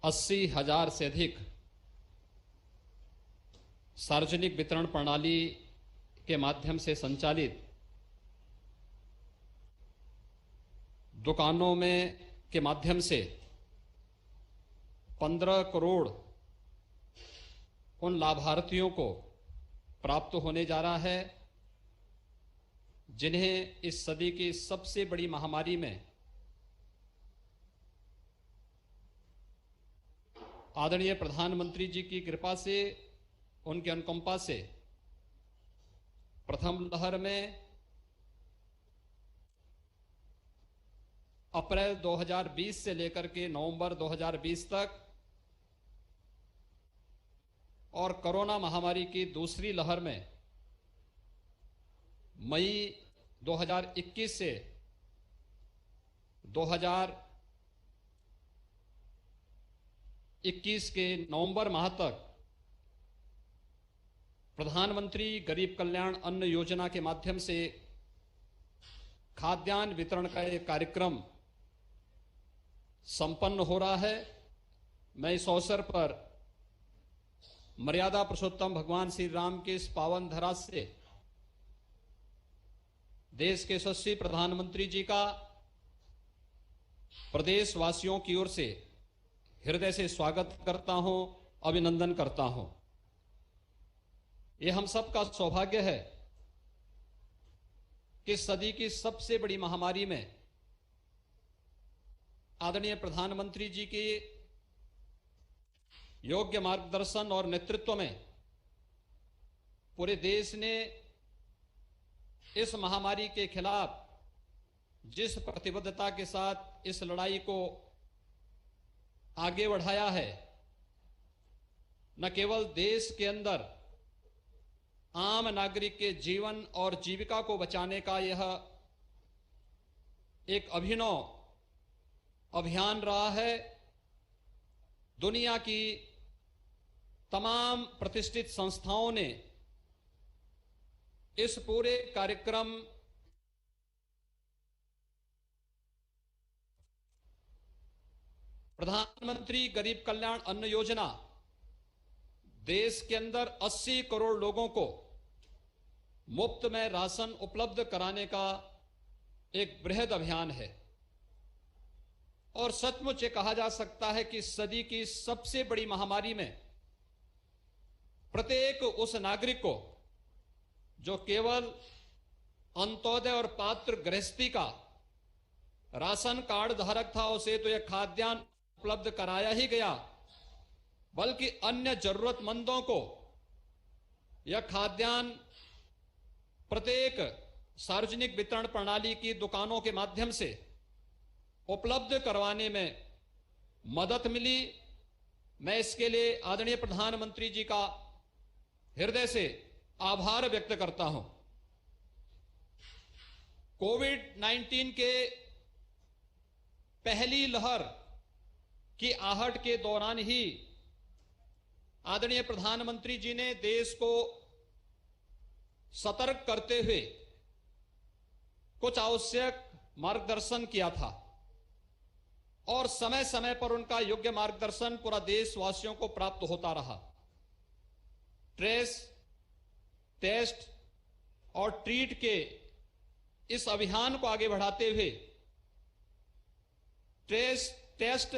80,000 से अधिक सार्वजनिक वितरण प्रणाली के माध्यम से संचालित दुकानों में के माध्यम से 15 करोड़ उन लाभार्थियों को प्राप्त होने जा रहा है जिन्हें इस सदी की सबसे बड़ी महामारी में आदरणीय प्रधानमंत्री जी की कृपा से, उनके अनुकंपा से प्रथम लहर में अप्रैल 2020 से लेकर के नवंबर 2020 तक और कोरोना महामारी की दूसरी लहर में मई 2021 से 2021 के नवंबर माह तक प्रधानमंत्री गरीब कल्याण अन्न योजना के माध्यम से खाद्यान्न वितरण का एक कार्यक्रम संपन्न हो रहा है। मैं इस अवसर पर मर्यादा पुरुषोत्तम भगवान श्री राम के इस पावन धरा से देश के यशस्वी प्रधानमंत्री जी का प्रदेशवासियों की ओर से हृदय से स्वागत करता हूं, अभिनंदन करता हूं। यह हम सबका सौभाग्य है कि सदी की सबसे बड़ी महामारी में आदरणीय प्रधानमंत्री जी के योग्य मार्गदर्शन और नेतृत्व में पूरे देश ने इस महामारी के खिलाफ जिस प्रतिबद्धता के साथ इस लड़ाई को आगे बढ़ाया है, न केवल देश के अंदर आम नागरिक के जीवन और जीविका को बचाने का यह एक अभिनव अभियान रहा है, दुनिया की तमाम प्रतिष्ठित संस्थाओं ने इस पूरे कार्यक्रम प्रधानमंत्री गरीब कल्याण अन्न योजना देश के अंदर 80 करोड़ लोगों को मुफ्त में राशन उपलब्ध कराने का एक बृहद अभियान है और सचमुच ये कहा जा सकता है कि सदी की सबसे बड़ी महामारी में प्रत्येक उस नागरिक को जो केवल अंत्योदय और पात्र गृहस्थी का राशन कार्ड धारक था, उसे तो यह खाद्यान्न उपलब्ध कराया ही गया, बल्कि अन्य जरूरतमंदों को यह खाद्यान्न प्रत्येक सार्वजनिक वितरण प्रणाली की दुकानों के माध्यम से उपलब्ध करवाने में मदद मिली। मैं इसके लिए आदरणीय प्रधानमंत्री जी का हृदय से आभार व्यक्त करता हूं। कोविड-19 के पहली लहर की आहट के दौरान ही आदरणीय प्रधानमंत्री जी ने देश को सतर्क करते हुए कुछ आवश्यक मार्गदर्शन किया था और समय समय पर उनका योग्य मार्गदर्शन पूरा देशवासियों को प्राप्त होता रहा। ट्रेस, टेस्ट और ट्रीट के इस अभियान को आगे बढ़ाते हुए ट्रेस, टेस्ट,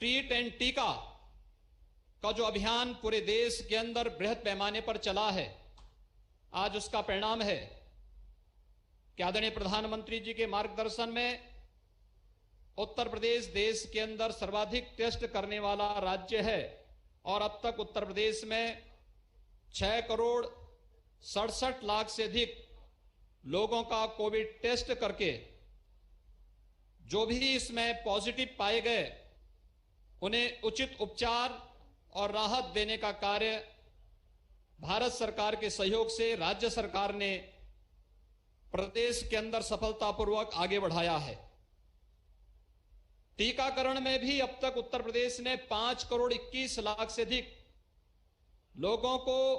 ट्रीट एंड टीका का जो अभियान पूरे देश के अंदर बृहद पैमाने पर चला है, आज उसका परिणाम है कि आदरणीय प्रधानमंत्री जी के मार्गदर्शन में उत्तर प्रदेश देश के अंदर सर्वाधिक टेस्ट करने वाला राज्य है और अब तक उत्तर प्रदेश में 6 करोड़ 67 लाख से अधिक लोगों का कोविड टेस्ट करके जो भी इसमें पॉजिटिव पाए गए उन्हें उचित उपचार और राहत देने का कार्य भारत सरकार के सहयोग से राज्य सरकार ने प्रदेश के अंदर सफलतापूर्वक आगे बढ़ाया है। टीकाकरण में भी अब तक उत्तर प्रदेश ने 5 करोड़ 21 लाख से अधिक लोगों को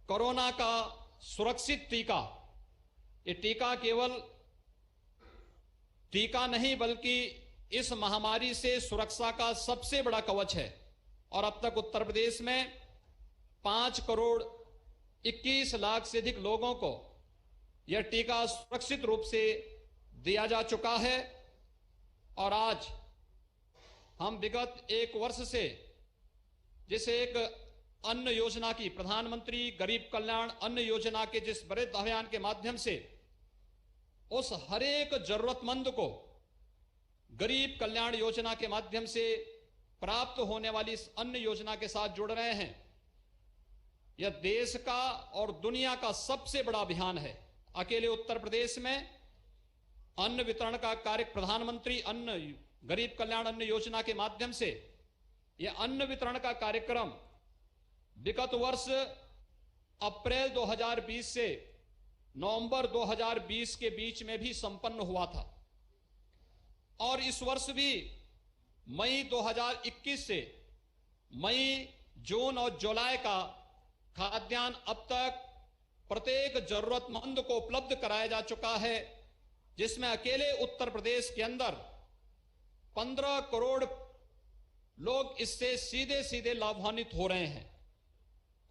कोरोना का सुरक्षित टीका, ये टीका केवल टीका नहीं बल्कि इस महामारी से सुरक्षा का सबसे बड़ा कवच है और अब तक उत्तर प्रदेश में 5 करोड़ 21 लाख से अधिक लोगों को यह टीका सुरक्षित रूप से दिया जा चुका है। और आज हम विगत 1 वर्ष से जिस एक अन्न योजना की, प्रधानमंत्री गरीब कल्याण अन्न योजना के जिस वृहद अभियान के माध्यम से उस हरेक जरूरतमंद को गरीब कल्याण योजना के माध्यम से प्राप्त होने वाली इस अन्न योजना के साथ जुड़ रहे हैं, यह देश का और दुनिया का सबसे बड़ा अभियान है। अकेले उत्तर प्रदेश में अन्न वितरण का कार्य, प्रधानमंत्री अन्न गरीब कल्याण अन्न योजना के माध्यम से यह अन्न वितरण का कार्यक्रम विगत वर्ष अप्रैल 2020 से नवंबर 2020 के बीच में भी संपन्न हुआ था और इस वर्ष भी मई 2021 से मई, जून और जुलाई का खाद्यान्न अब तक प्रत्येक जरूरतमंद को उपलब्ध कराया जा चुका है, जिसमें अकेले उत्तर प्रदेश के अंदर 15 करोड़ लोग इससे सीधे सीधे लाभान्वित हो रहे हैं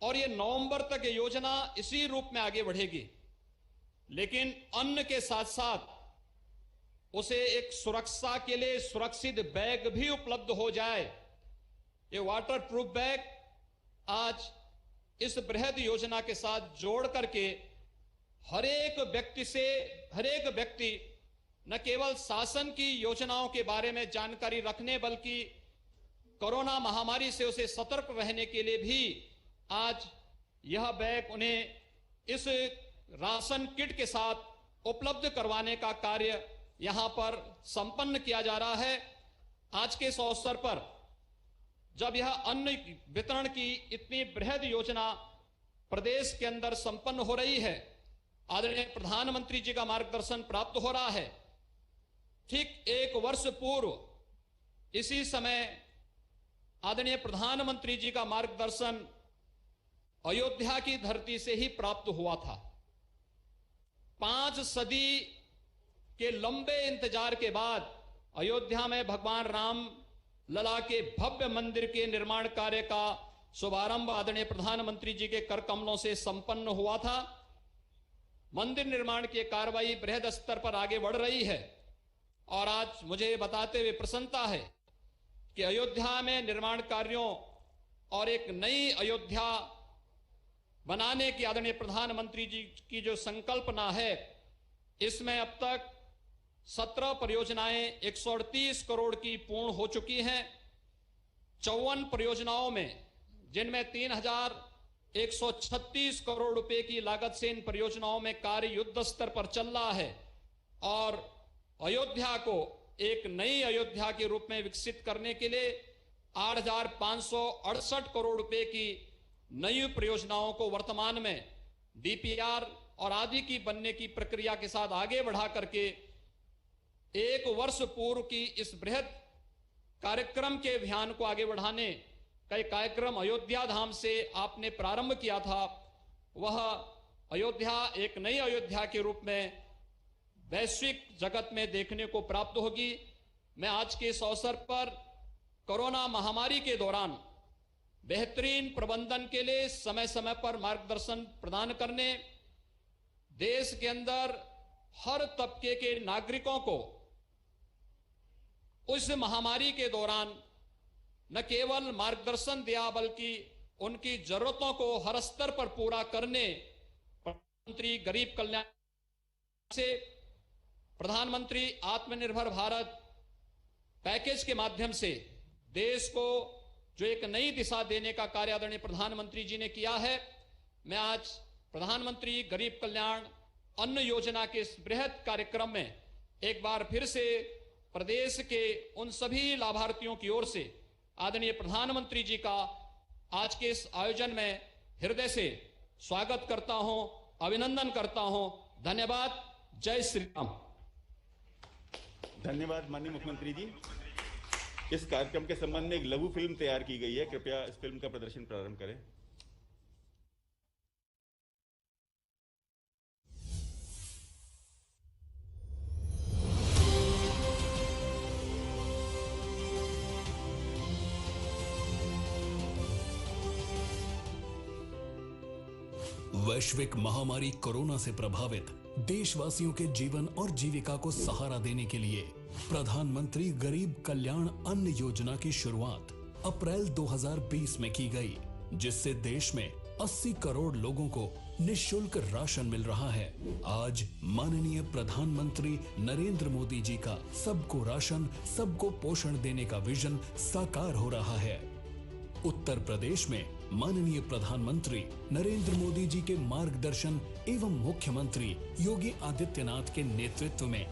और ये नवंबर तक ये योजना इसी रूप में आगे बढ़ेगी। लेकिन अन्न के साथ साथ उसे एक सुरक्षा के लिए सुरक्षित बैग भी उपलब्ध हो जाए। ये वाटर प्रूफ बैग आज इस बृहद योजना के साथ जोड़ करके हर एक व्यक्ति न केवल शासन की योजनाओं के बारे में जानकारी रखने बल्कि कोरोना महामारी से उसे सतर्क रहने के लिए भी आज यह बैग उन्हें इस राशन किट के साथ उपलब्ध करवाने का कार्य यहां पर संपन्न किया जा रहा है। आज के इस अवसर पर जब यह अन्न वितरण की इतनी बृहद योजना प्रदेश के अंदर संपन्न हो रही है, आदरणीय प्रधानमंत्री जी का मार्गदर्शन प्राप्त हो रहा है, ठीक 1 वर्ष पूर्व इसी समय आदरणीय प्रधानमंत्री जी का मार्गदर्शन अयोध्या की धरती से ही प्राप्त हुआ था। 5 सदी के लंबे इंतजार के बाद अयोध्या में भगवान राम लला के भव्य मंदिर के निर्माण कार्य का शुभारंभ आदरणीय प्रधानमंत्री जी के कर कमलों से संपन्न हुआ था। मंदिर निर्माण की कार्रवाई बृहद स्तर पर आगे बढ़ रही है और आज मुझे बताते हुए प्रसन्नता है कि अयोध्या में निर्माण कार्यों और एक नई अयोध्या बनाने की आदरणीय प्रधानमंत्री जी की जो संकल्पना है, इसमें अब तक 17 परियोजनाएं 138 करोड़ की पूर्ण हो चुकी हैं। 54 परियोजनाओं में, जिनमें 3136 करोड़ रुपए की लागत से इन परियोजनाओं में कार्य युद्ध स्तर पर चल रहा है और अयोध्या को एक नई अयोध्या के रूप में विकसित करने के लिए 8,568 करोड़ रुपए की नई परियोजनाओं को वर्तमान में डीपीआर और आदि की बनने की प्रक्रिया के साथ आगे बढ़ा करके 1 वर्ष पूर्व की इस बृहद कार्यक्रम के अभियान को आगे बढ़ाने का एक कार्यक्रम अयोध्या धाम से आपने प्रारंभ किया था। वह अयोध्या एक नई अयोध्या के रूप में वैश्विक जगत में देखने को प्राप्त होगी। मैं आज के इस अवसर पर कोरोना महामारी के दौरान बेहतरीन प्रबंधन के लिए समय समय पर मार्गदर्शन प्रदान करने, देश के अंदर हर तबके के नागरिकों को उस महामारी के दौरान न केवल मार्गदर्शन दिया बल्कि उनकी जरूरतों को हर स्तर पर पूरा करने प्रधानमंत्री गरीब कल्याण से प्रधानमंत्री आत्मनिर्भर भारत पैकेज के माध्यम से देश को जो एक नई दिशा देने का कार्य आदरणीय प्रधानमंत्री जी ने किया है। मैं आज प्रधानमंत्री गरीब कल्याण अन्न योजना के इस बृहद कार्यक्रम में एक बार फिर से प्रदेश के उन सभी लाभार्थियों की ओर से आदरणीय प्रधानमंत्री जी का आज के इस आयोजन में हृदय से स्वागत करता हूं, अभिनंदन करता हूं। धन्यवाद। जय श्री राम। धन्यवाद माननीय मुख्यमंत्री जी। इस कार्यक्रम के संबंध में एक लघु फिल्म तैयार की गई है, कृपया इस फिल्म का प्रदर्शन प्रारंभ करें। वैश्विक महामारी कोरोना से प्रभावित देशवासियों के जीवन और जीविका को सहारा देने के लिए प्रधानमंत्री गरीब कल्याण अन्न योजना की शुरुआत अप्रैल 2020 में की गई, जिससे देश में 80 करोड़ लोगों को निःशुल्क राशन मिल रहा है। आज माननीय प्रधानमंत्री नरेंद्र मोदी जी का सबको राशन, सबको पोषण देने का विजन साकार हो रहा है। उत्तर प्रदेश में माननीय प्रधानमंत्री नरेंद्र मोदी जी के मार्गदर्शन एवं मुख्यमंत्री योगी आदित्यनाथ के नेतृत्व में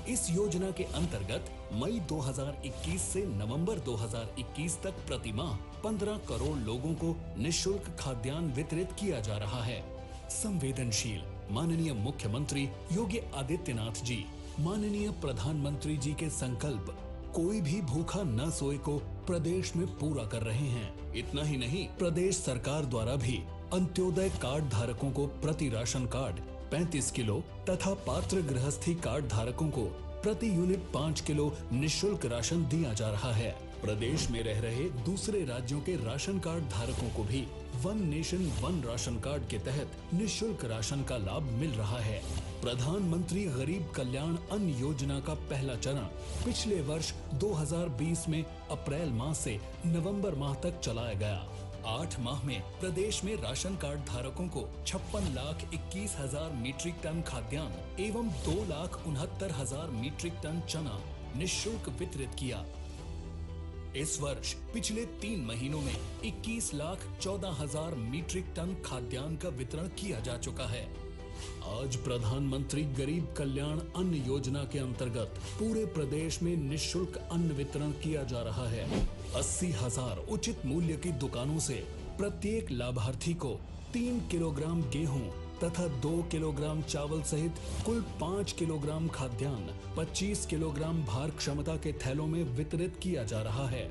इस योजना के अंतर्गत मई 2021 से नवंबर 2021 तक प्रति माह 15 करोड़ लोगों को निःशुल्क खाद्यान्न वितरित किया जा रहा है। संवेदनशील माननीय मुख्यमंत्री योगी आदित्यनाथ जी, माननीय प्रधानमंत्री जी के संकल्प कोई भी भूखा न सोए को प्रदेश में पूरा कर रहे हैं। इतना ही नहीं, प्रदेश सरकार द्वारा भी अंत्योदय कार्ड धारकों को प्रति राशन कार्ड 35 किलो तथा पात्र गृहस्थी कार्ड धारकों को प्रति यूनिट 5 किलो निःशुल्क राशन दिया जा रहा है। प्रदेश में रह रहे दूसरे राज्यों के राशन कार्ड धारकों को भी one nation one ration card के तहत निःशुल्क राशन का लाभ मिल रहा है। प्रधानमंत्री गरीब कल्याण अन्न योजना का पहला चरण पिछले वर्ष 2020 में अप्रैल माह से नवंबर माह तक चलाया गया। 8 माह में प्रदेश में राशन कार्ड धारकों को 56,21,000 मीट्रिक टन खाद्यान्न एवं 2,69,000 मीट्रिक टन चना निःशुल्क वितरित किया। इस वर्ष पिछले 3 महीनों में 21,14,000 मीट्रिक टन खाद्यान्न का वितरण किया जा चुका है। आज प्रधानमंत्री गरीब कल्याण अन्न योजना के अंतर्गत पूरे प्रदेश में निःशुल्क अन्न वितरण किया जा रहा है। 80,000 उचित मूल्य की दुकानों से प्रत्येक लाभार्थी को 3 किलोग्राम गेहूं तथा 2 किलोग्राम चावल सहित कुल 5 किलोग्राम खाद्यान्न 25 किलोग्राम भार क्षमता के थैलों में वितरित किया जा रहा है।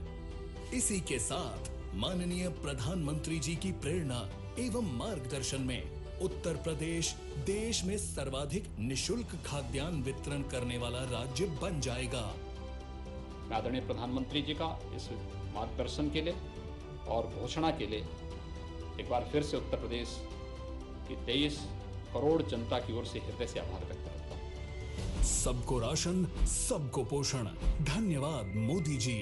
इसी के साथ माननीय प्रधानमंत्री जी की प्रेरणा एवं मार्गदर्शन में उत्तर प्रदेश देश में सर्वाधिक निःशुल्क खाद्यान्न वितरण करने वाला राज्य बन जाएगा। आदरणीय प्रधानमंत्री जी का इस मार्गदर्शन के लिए और घोषणा के लिए एक बार फिर से उत्तर प्रदेश की 23 करोड़ जनता की ओर से हृदय से आभार व्यक्त करता हूं। सबको राशन, सबको पोषण। धन्यवाद मोदी जी।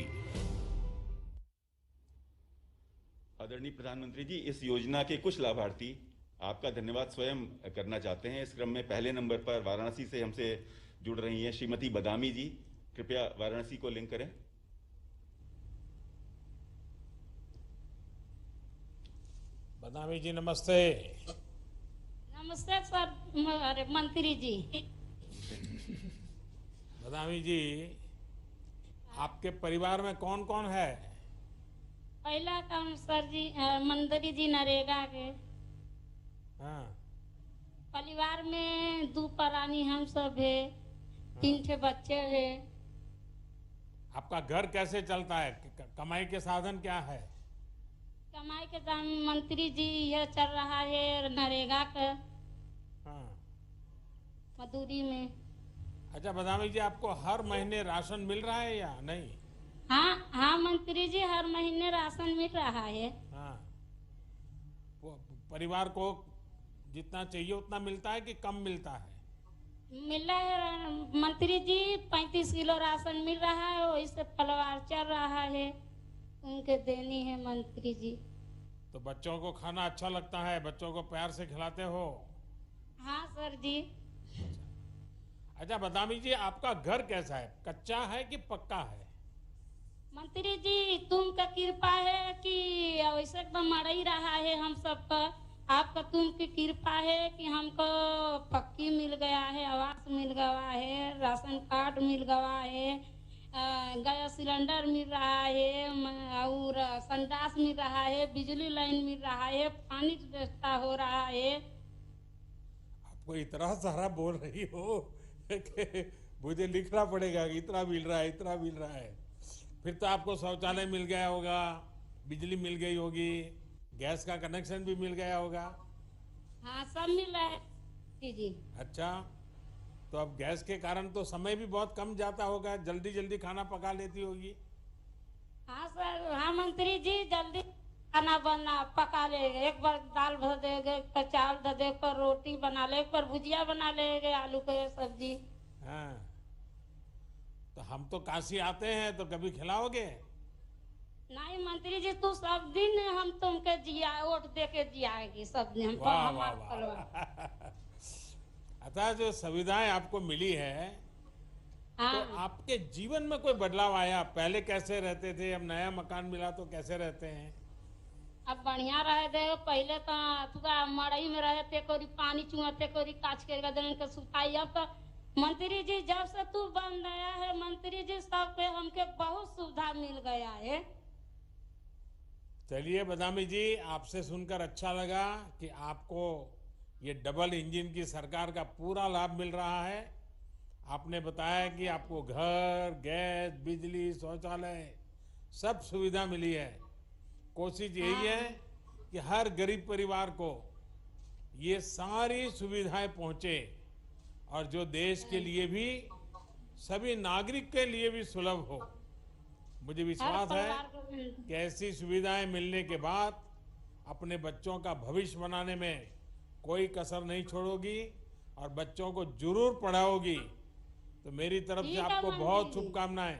आदरणीय प्रधानमंत्री जी, इस योजना के कुछ लाभार्थी आपका धन्यवाद स्वयं करना चाहते हैं। इस क्रम में पहले नंबर पर वाराणसी से हमसे जुड़ रही हैं श्रीमती बदामी जी। कृपया वाराणसी को लिंक करें। बदामी जी नमस्ते। नमस्ते सर मंत्री जी। बदामी जी, आपके परिवार में कौन कौन है? पहला काम सर जी मंत्री जी नरेगा के। हाँ। परिवार में 2 प्राणी हम सब है, 3 ठे बच्चे हैं। आपका घर कैसे चलता है? कमाई के साधन क्या है? कमाई के दाम मंत्री जी यह चल रहा है नरेगा का। हाँ। मजदूरी में। अच्छा बदामी जी, आपको हर महीने राशन मिल रहा है या नहीं? हाँ मंत्री जी, हर महीने राशन मिल रहा है। हाँ। परिवार को जितना चाहिए उतना मिलता है कि कम मिलता है? मिल रहा है मंत्री जी, 35 किलो राशन मिल रहा है, वही से परिवार चल रहा है, उनके देनी है मंत्री जी। तो बच्चों को खाना अच्छा लगता है? बच्चों को प्यार से खिलाते हो? हाँ सर जी। अच्छा बदामी जी, आपका घर कैसा है? कच्चा है कि पक्का है? मंत्री जी तुमका कृपा है कि वैसे तो मर ही रहा है हम सबका। आपका तुमकी कृपा है कि हमको पक्की मिल गया है, आवास मिल गया है, राशन कार्ड मिल गया है, गैस सिलेंडर मिल रहा है और संडास मिल रहा है, बिजली लाइन मिल रहा है, पानी की व्यवस्था हो रहा है। आपको इतना सारा बोल रही हो कि मुझे लिखना पड़ेगा कि इतना मिल रहा है, इतना मिल रहा है। फिर तो आपको शौचालय मिल गया होगा, बिजली मिल गई होगी, गैस का कनेक्शन भी मिल गया होगा। हाँ सब मिल रहा है जी। अच्छा, तो अब गैस के कारण तो समय भी बहुत कम जाता होगा, जल्दी जल्दी खाना पका लेती होगी। हाँ सर, हाँ मंत्री जी, जल्दी खाना बना पका लेंगे, एक बार दाल भर देंगे, एक बार चावल धर देंगे, एक बार रोटी बना ले, एक बार भुजिया बना लेंगे, आलू के सब्जी। हाँ, तो हम तो काशी आते हैं तो कभी खिलाओगे? नहीं मंत्री जी, तू सब दिन हम तुमके जिया वोट दे के जियाएगी सब दिन हम वाह वाह हमारे वाह परिवार। अतः जो सुविधाएं आपको मिली है, तो हाँ, आपके जीवन में कोई बदलाव आया? पहले कैसे रहते थे, अब नया मकान मिला तो कैसे रहते हैं? अब बढ़िया रहे दे। पहले तो तुका मड़ई में रहे थे, कोरी पानी चुआते, कोरी काच के गदन के सुताई। अब तो मंत्री जी जब से तू बन गया है मंत्री जी, सब पे हमके बहुत सुविधा मिल गया है। चलिए बदामी जी, आपसे सुनकर अच्छा लगा कि आपको ये डबल इंजन की सरकार का पूरा लाभ मिल रहा है। आपने बताया कि आपको घर, गैस, बिजली, शौचालय सब सुविधा मिली है। कोशिश यही है कि हर गरीब परिवार को ये सारी सुविधाएं पहुंचे और जो देश के लिए भी, सभी नागरिक के लिए भी सुलभ हो। मुझे हर विश्वास है परिवार को कि ऐसी सुविधाएं मिलने के बाद अपने बच्चों का भविष्य बनाने में कोई कसर नहीं छोड़ोगी और बच्चों को जरूर पढ़ाओगी। तो मेरी तरफ से ठीक है आपको मंत्री बहुत जी। शुभकामनाएं।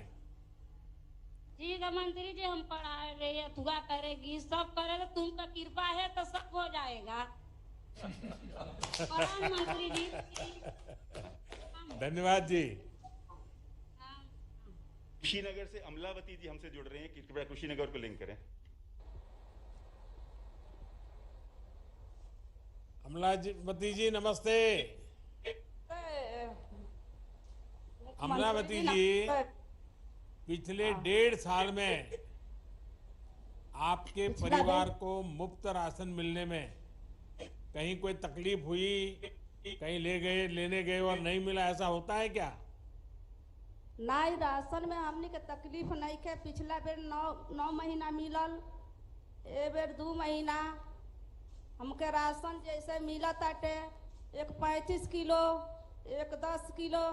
ठीक है मंत्री जी, हम पढ़ाएंगे, दुआ करेगी, सब करेगा, तुमका कृपा है तो सब हो जाएगा। प्रणाम मंत्री जी। धन्यवाद जी। कुशीनगर से अमलावती जी हमसे जुड़ रहे हैं, कृपया कुशीनगर को लिंक करें। अमलावती जी नमस्ते। अमलावती जी, पिछले 1.5 साल में आपके परिवार को मुफ्त राशन मिलने में कहीं कोई तकलीफ हुई, कहीं लेने गए और नहीं मिला, ऐसा होता है क्या? नहीं, राशन में हमनी के तकलीफ नहीं के। पिछला बेर 9 महीना मिलल, ए बेर 2 महीना। हमके राशन जैसे मिला ताटे, एक 35 किलो, एक 10 किलो,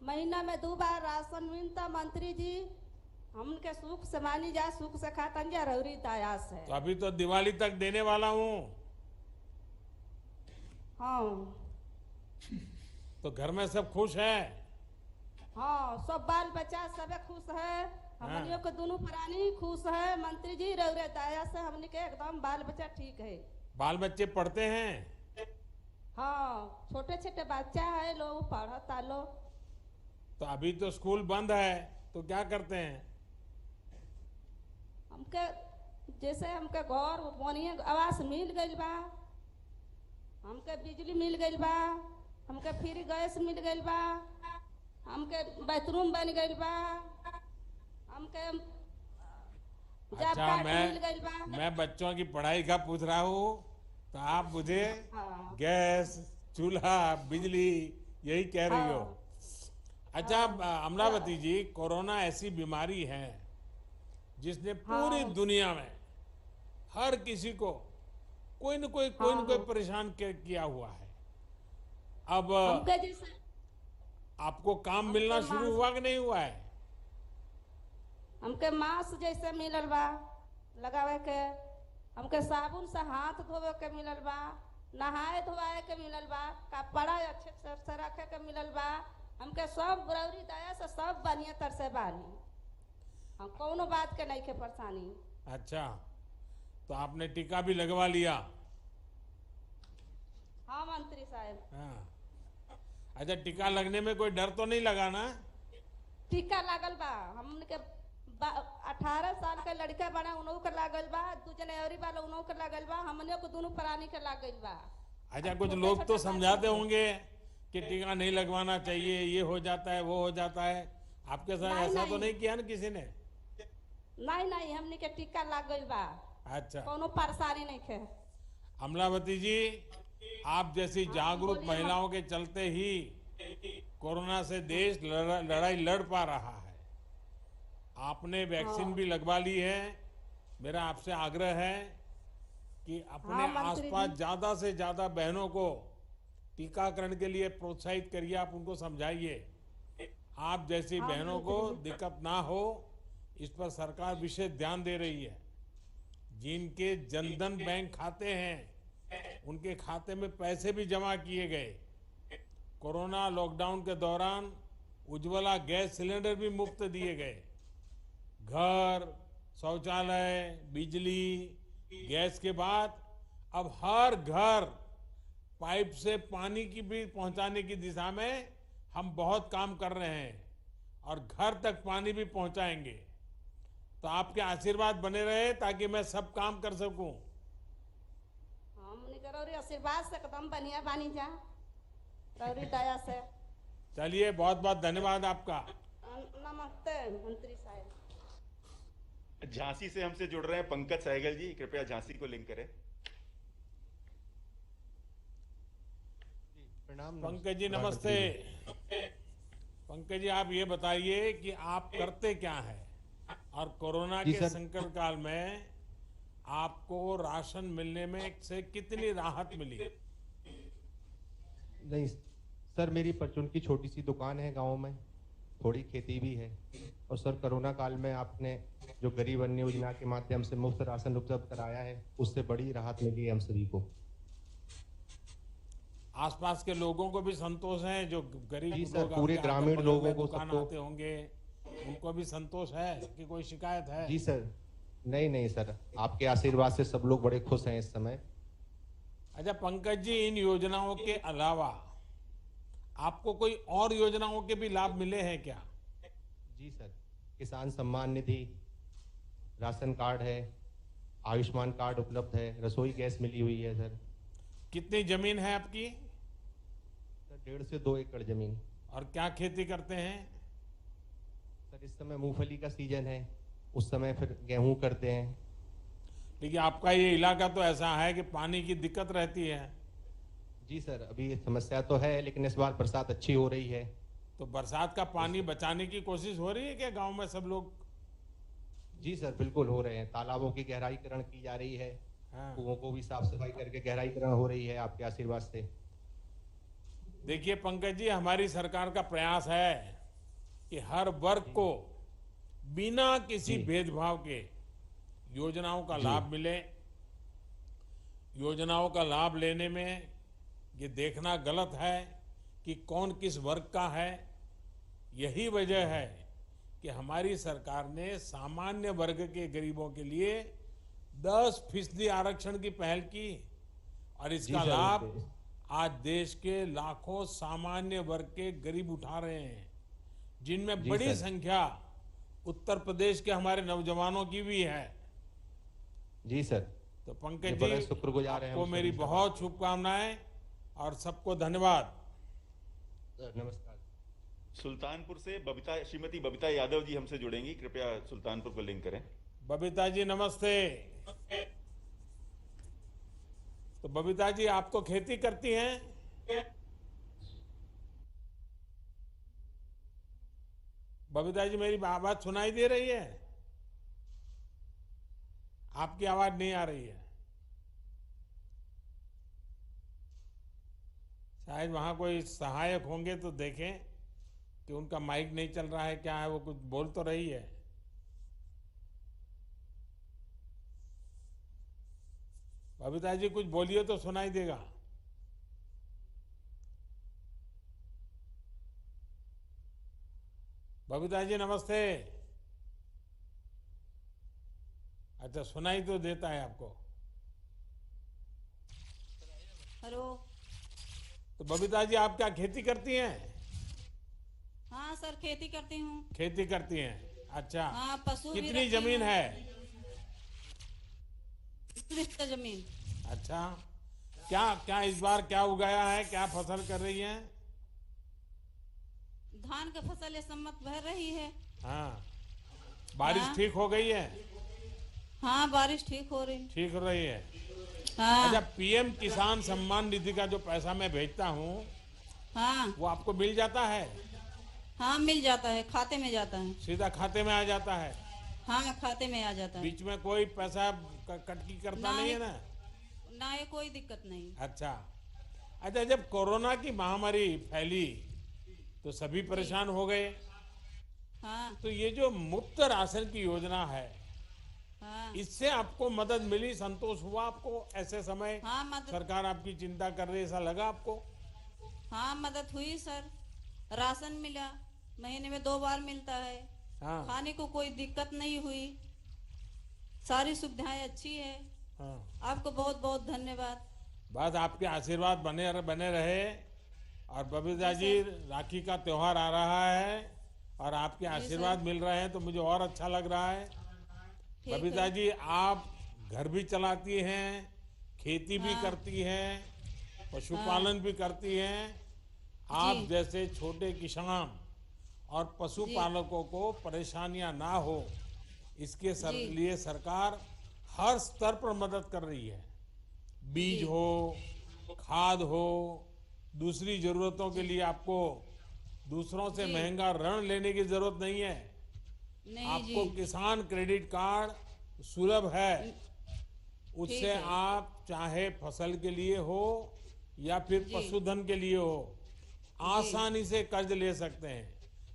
महीना में 2 बार राशन मिलता। मंत्री जी, हमके सुख से मानी जा, सुख से खातन जा, रौरी दया से। तो अभी तो दिवाली तक देने वाला हूँ। हाँ तो घर में सब खुश है? हाँ, सब बाल बच्चा सब खुश है। हमनियों के दोनों प्राणी खुश है। मंत्री जी, रौरे दया से हमनी के एकदम बाल बच्चा ठीक है। बाल बच्चे पढ़ते हैं? हाँ, छोटे छोटे बच्चा है, लोग पढ़ता लो। तो अभी तो स्कूल बंद है, तो क्या करते हैं? हमके जैसे हमके घर बढ़िया आवास मिल गइल बा, हमके बिजली मिल गइल बा, हमके फ्री गैस मिल गइल बा, हमके बाथरूम बन गइल बा, हमके जॉब अच्छा, कार्ड मिल गइल बा। मैं बच्चों की पढ़ाई का पूछ रहा हूँ, तो आप मुझे हाँ। गैस, चूल्हा, बिजली यही कह रही हो। अच्छा अमलावती जी, कोरोना ऐसी बीमारी है जिसने पूरी दुनिया में हर किसी को कोई न कोई परेशान किया हुआ है। अब हमके जैसे आपको काम मिलना शुरू हुआ कि नहीं हुआ है? हमके मास्क जैसे मिलल बा लगावे के, हमके साबुन से हाथ धोवे के मिलल बा, नहाए धोवाए के मिलल बा, कपड़ा अच्छे से रखे के मिलल बा। हमके सब बरौरी दया से सब बढ़िया तर से बानी, हम कोनो बात के नहीं के परेशानी। अच्छा, तो आपने टीका भी लगवा लिया? हाँ मंत्री साहब। हाँ। अच्छा, टीका लगने में कोई डर तो नहीं लगा ना? टीका लागल बा, हमने के 18 साल के लड़का बना उन्हों के लागल बा, 2 जने और वाला उन्हों के लागल बा, हमने को दोनों प्राणी के लागल बा। अच्छा, कुछ लोग तो समझाते होंगे कि टीका नहीं लगवाना चाहिए, ये हो जाता है, वो हो जाता है। आपके साथ ऐसा तो नहीं किया ना किसी ने? नहीं, हमने के टीका लागल बा, अच्छा, कोनो परेशानी नहीं है। अमलावती जी, आप जैसी जागरूक महिलाओं के चलते ही कोरोना से देश लड़ाई लड़ पा रहा है। आपने वैक्सीन भी लगवा ली है। मेरा आपसे आग्रह है कि अपने आसपास ज्यादा से ज्यादा बहनों को टीकाकरण के लिए प्रोत्साहित करिए, आप उनको समझाइए। आप जैसी बहनों को दिक्कत ना हो, इस पर सरकार विशेष ध्यान दे रही है। जिनके जनधन बैंक खाते हैं उनके खाते में पैसे भी जमा किए गए। कोरोना लॉकडाउन के दौरान उज्ज्वला गैस सिलेंडर भी मुफ्त दिए गए। घर, शौचालय, बिजली, गैस के बाद अब हर घर पाइप से पानी की भी पहुंचाने की दिशा में हम बहुत काम कर रहे हैं और घर तक पानी भी पहुंचाएंगे। तो आपके आशीर्वाद बने रहे ताकि मैं सब काम कर सकूं। हमने करो रे आशीर्वाद से कदम बढ़िया बानी जा रौरी दया से। चलिए, बहुत बहुत धन्यवाद आपका। नमस्ते मंत्री साहब। झांसी से हमसे जुड़ रहे हैं पंकज सहगल जी, कृपया झांसी को लिंक करें। प्रणाम पंकज जी नमस्ते। पंकज जी, आप ये बताइए कि आप करते क्या हैं और कोरोना जी के सर। संकट काल में आपको राशन मिलने में से कितनी राहत मिली? नहीं सर, मेरी परचून की छोटी सी दुकान है गांव में, थोड़ी खेती भी है। और सर, कोरोना काल में आपने जो गरीब अन्न योजना के माध्यम से मुफ्त राशन उपलब्ध कराया है, उससे बड़ी राहत मिली है हम सभी को। आसपास के लोगों को भी संतोष है? जो गरीब जी सर, लोग पूरे आपके ग्रामीण बगल लोगों में को दुकान सबको। आते होंगे, उनको भी संतोष है कि कोई शिकायत है? जी सर, नहीं सर, आपके आशीर्वाद से सब लोग बड़े खुश हैं इस समय। अच्छा पंकज जी, इन योजनाओं के अलावा आपको कोई और योजनाओं के भी लाभ मिले हैं क्या? जी सर, किसान सम्मान निधि, राशन कार्ड है, आयुष्मान कार्ड उपलब्ध है, रसोई गैस मिली हुई है सर। कितनी जमीन है आपकी? सर 1.5 से 2 एकड़ जमीन। और क्या खेती करते हैं? सर इस समय मूंगफली का सीजन है, उस समय फिर गेहूं करते हैं। देखिए, आपका ये इलाका तो ऐसा है कि पानी की दिक्कत रहती है। जी सर, अभी समस्या तो है, लेकिन इस बार बरसात अच्छी हो रही है। तो बरसात का पानी बचाने की कोशिश हो रही है क्या गांव में सब लोग? जी सर, बिल्कुल हो रहे हैं। तालाबों की गहराईकरण की जा रही है, हाँ। कुओं को भी साफ सफाई करके गहराईकरण हो रही है आपके आशीर्वाद से। देखिए पंकज जी, हमारी सरकार का प्रयास है कि हर वर्ग को बिना किसी जी। भेदभाव के योजनाओं का जी। लाभ मिले। योजनाओं का लाभ लेने में ये देखना गलत है कि कौन किस वर्ग का है। यही वजह है कि हमारी सरकार ने सामान्य वर्ग के गरीबों के लिए 10% आरक्षण की पहल की और इसका जी सर, लाभ आज देश के लाखों सामान्य वर्ग के गरीब उठा रहे हैं, जिनमें जी बड़ी सर। संख्या उत्तर प्रदेश के हमारे नौजवानों की भी है। जी सर, तो ये पंकज बड़े जी, शुक्रगुजार हैं आपको हम मेरी सभी बहुत शुभकामनाएं और सबको धन्यवाद। सर, नमस्कार। सुल्तानपुर से श्रीमती बबीता यादव जी हमसे जुड़ेंगी, कृपया सुल्तानपुर को लिंक करें। बबीता जी नमस्ते। तो बबीता जी, आप तो खेती करती हैं? बबीता जी, मेरी आवाज सुनाई दे रही है? आपकी आवाज नहीं आ रही है। शायद वहां कोई सहायक होंगे तो देखें कि उनका माइक नहीं चल रहा है क्या है, वो कुछ बोल तो रही है। बबीता जी कुछ बोलिए तो सुनाई देगा। बबीता जी नमस्ते। अच्छा, सुनाई तो देता है आपको। हेलो। तो बबीता जी, आप क्या खेती करती हैं? हाँ सर, खेती करती हूँ। खेती करती हैं, अच्छा। हाँ, पशु भी कितनी रखती जमीन हूँ। है? 30 जमीन। अच्छा, क्या क्या इस बार क्या उगाया है, क्या फसल कर रही हैं? धान की फसल इस सम्मत भर रही है। हाँ, बारिश हाँ। ठीक हो गई है? हाँ, बारिश ठीक हो रही। ठीक हो रही है। हाँ। अच्छा, पीएम किसान सम्मान निधि का जो पैसा मैं भेजता हूँ, हाँ। वो आपको मिल जाता है? हाँ, मिल जाता है, खाते में जाता है। सीधा खाते में आ जाता है? हाँ, खाते में आ जाता है। बीच में कोई पैसा कटकी करता नहीं है ना? ना, ये कोई दिक्कत नहीं। अच्छा। अच्छा, जब कोरोना की महामारी फैली तो सभी परेशान हो गए। हाँ। तो ये जो मुफ्त राशन की योजना है, हाँ इससे आपको मदद मिली, संतोष हुआ आपको? ऐसे समय हाँ मदद सरकार आपकी चिंता कर रही है, ऐसा लगा आपको? हाँ मदद हुई सर। राशन मिला, महीने में 2 बार मिलता है। हाँ खाने को कोई दिक्कत नहीं हुई, सारी सुविधाएं अच्छी है। हाँ। आपको बहुत बहुत धन्यवाद। बस आपके आशीर्वाद बने बने रहे। और बबीता जी, राखी का त्योहार आ रहा है और आपके आशीर्वाद मिल रहे हैं तो मुझे और अच्छा लग रहा है। ठीक बबीता है। जी, आप घर भी चलाती हैं, खेती भी हाँ। करती हैं, पशुपालन भी करती हैं। आप जी। जैसे छोटे किसान और पशुपालकों को परेशानियां ना हो, इसके जी। लिए सरकार हर स्तर पर मदद कर रही है। बीज जी। हो, खाद हो, दूसरी जरूरतों के लिए आपको दूसरों से जी। महंगा ऋण लेने की जरूरत नहीं है। नहीं आपको जी। किसान क्रेडिट कार्ड सुलभ है। उससे है। आप चाहे फसल के लिए हो या फिर जी। पशुधन के लिए हो, आसानी से कर्ज ले सकते हैं।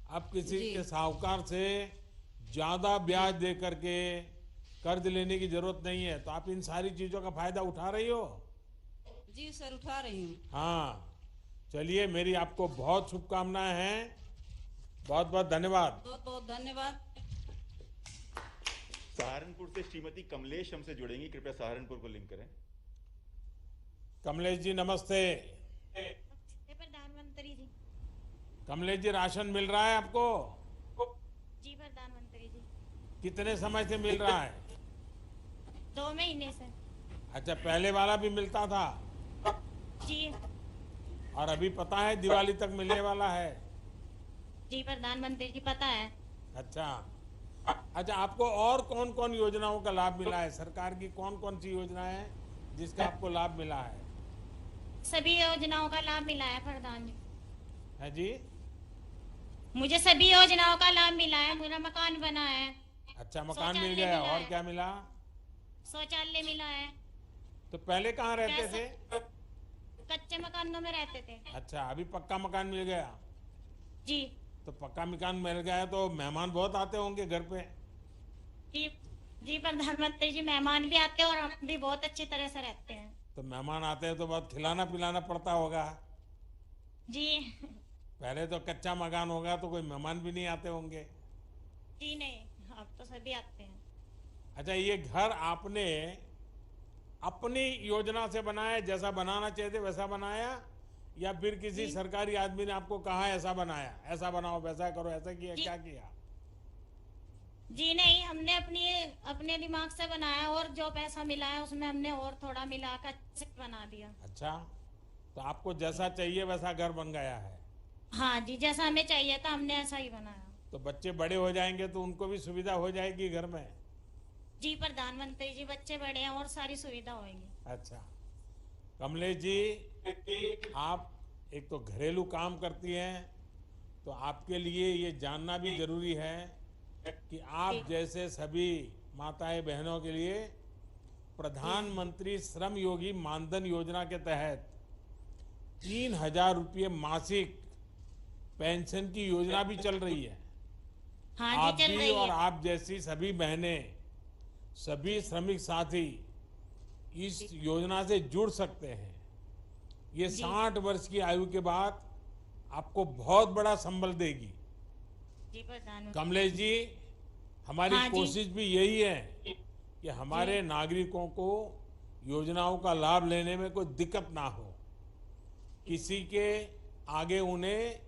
अब किसी जी। के साहूकार से ज्यादा ब्याज दे करके कर्ज लेने की जरूरत नहीं है। तो आप इन सारी चीजों का फायदा उठा रही हो? जी सर, उठा रही हूँ। हाँ, चलिए, मेरी आपको बहुत शुभकामनाएं हैं। बहुत बहुत धन्यवाद। बहुत बहुत धन्यवाद। सहारनपुर से श्रीमती कमलेश हमसे जुड़ेंगी, कृपया सहारनपुर को लिंक करें। कमलेश जी नमस्ते। प्रधानमंत्री जी। कमलेश जी, राशन मिल रहा है आपको? जी प्रधानमंत्री जी। कितने समय से मिल रहा है? 2 महीने से। अच्छा, पहले वाला भी मिलता था? जी। और अभी पता है दिवाली तक मिलने वाला है? जी प्रधानमंत्री जी, पता है। अच्छा अच्छा, आपको और कौन कौन योजनाओं का लाभ मिला है? सरकार की कौन कौन सी योजनाएं हैं जिसका आपको लाभ मिला है? सभी योजनाओं का लाभ मिला है प्रधान जी। है जी? मुझे सभी योजनाओं का लाभ मिला है। मेरा मकान बना है, अच्छा, मकान मिल शौचालय गया। मिला और है। क्या मिला? शौचालय मिला है। तो पहले कहाँ रहते कैसे? थे? कच्चे मकानों में रहते थे। अच्छा, अभी पक्का मकान मिल गया। जी। तो पक्का मकान मिल गया है तो मेहमान बहुत आते होंगे घर पे? जी जी प्रधानमंत्री जी, मेहमान भी आते हैं और हम भी बहुत अच्छी तरह से रहते हैं। तो मेहमान आते हैं तो बहुत खिलाना पिलाना पड़ता होगा। जी। पहले तो कच्चा मकान होगा तो कोई मेहमान भी नहीं आते होंगे। जी नहीं, अब तो सभी आते हैं। अच्छा, ये घर आपने अपनी योजना से बनाया, जैसा बनाना चाहते वैसा बनाया, या फिर किसी सरकारी आदमी ने आपको कहा ऐसा बनाया, ऐसा बनाओ, वैसा करो, ऐसा किया? क्या किया? जी नहीं, हमने अपने दिमाग से बनाया और जो पैसा मिला है उसमें हमने और थोड़ा मिलाकर अच्छे से बना दिया। अच्छा, तो आपको जैसा चाहिए वैसा घर बन गया है? हाँ जी, जैसा हमें चाहिए था हमने ऐसा ही बनाया। तो बच्चे बड़े हो जाएंगे तो उनको भी सुविधा हो जाएगी घर में? जी प्रधानमंत्री जी, बच्चे बड़े हैं और सारी सुविधा होगी। अच्छा, कमलेश जी, आप एक तो घरेलू काम करती हैं, तो आपके लिए ये जानना भी जरूरी है कि आप जैसे सभी माताएं बहनों के लिए प्रधानमंत्री श्रम योगी मानधन योजना के तहत 3,000 रुपये मासिक पेंशन की योजना भी चल रही है। हाँ आप जी, चल भी रही और है। आप जैसी सभी बहनें, सभी श्रमिक साथी इस योजना से जुड़ सकते हैं। ये 60 वर्ष की आयु के बाद आपको बहुत बड़ा संबल देगी। जी प्रधानमंत्री। कमलेश जी, हमारी हाँ जी। कोशिश भी यही है कि हमारे नागरिकों को योजनाओं का लाभ लेने में कोई दिक्कत ना हो, किसी के आगे उन्हें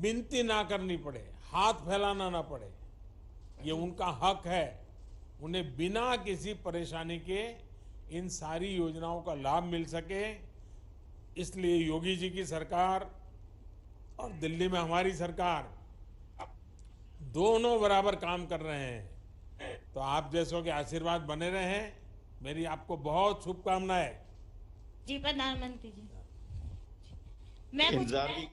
विनती ना करनी पड़े, हाथ फैलाना ना पड़े। ये उनका हक है, उन्हें बिना किसी परेशानी के इन सारी योजनाओं का लाभ मिल सके। इसलिए योगी जी की सरकार और दिल्ली में हमारी सरकार दोनों बराबर काम कर रहे हैं। तो आप जैसों के आशीर्वाद बने रहें। मेरी आपको बहुत शुभकामनाएं। जी प्रधानमंत्री जी। मैं कुछ इंतजार की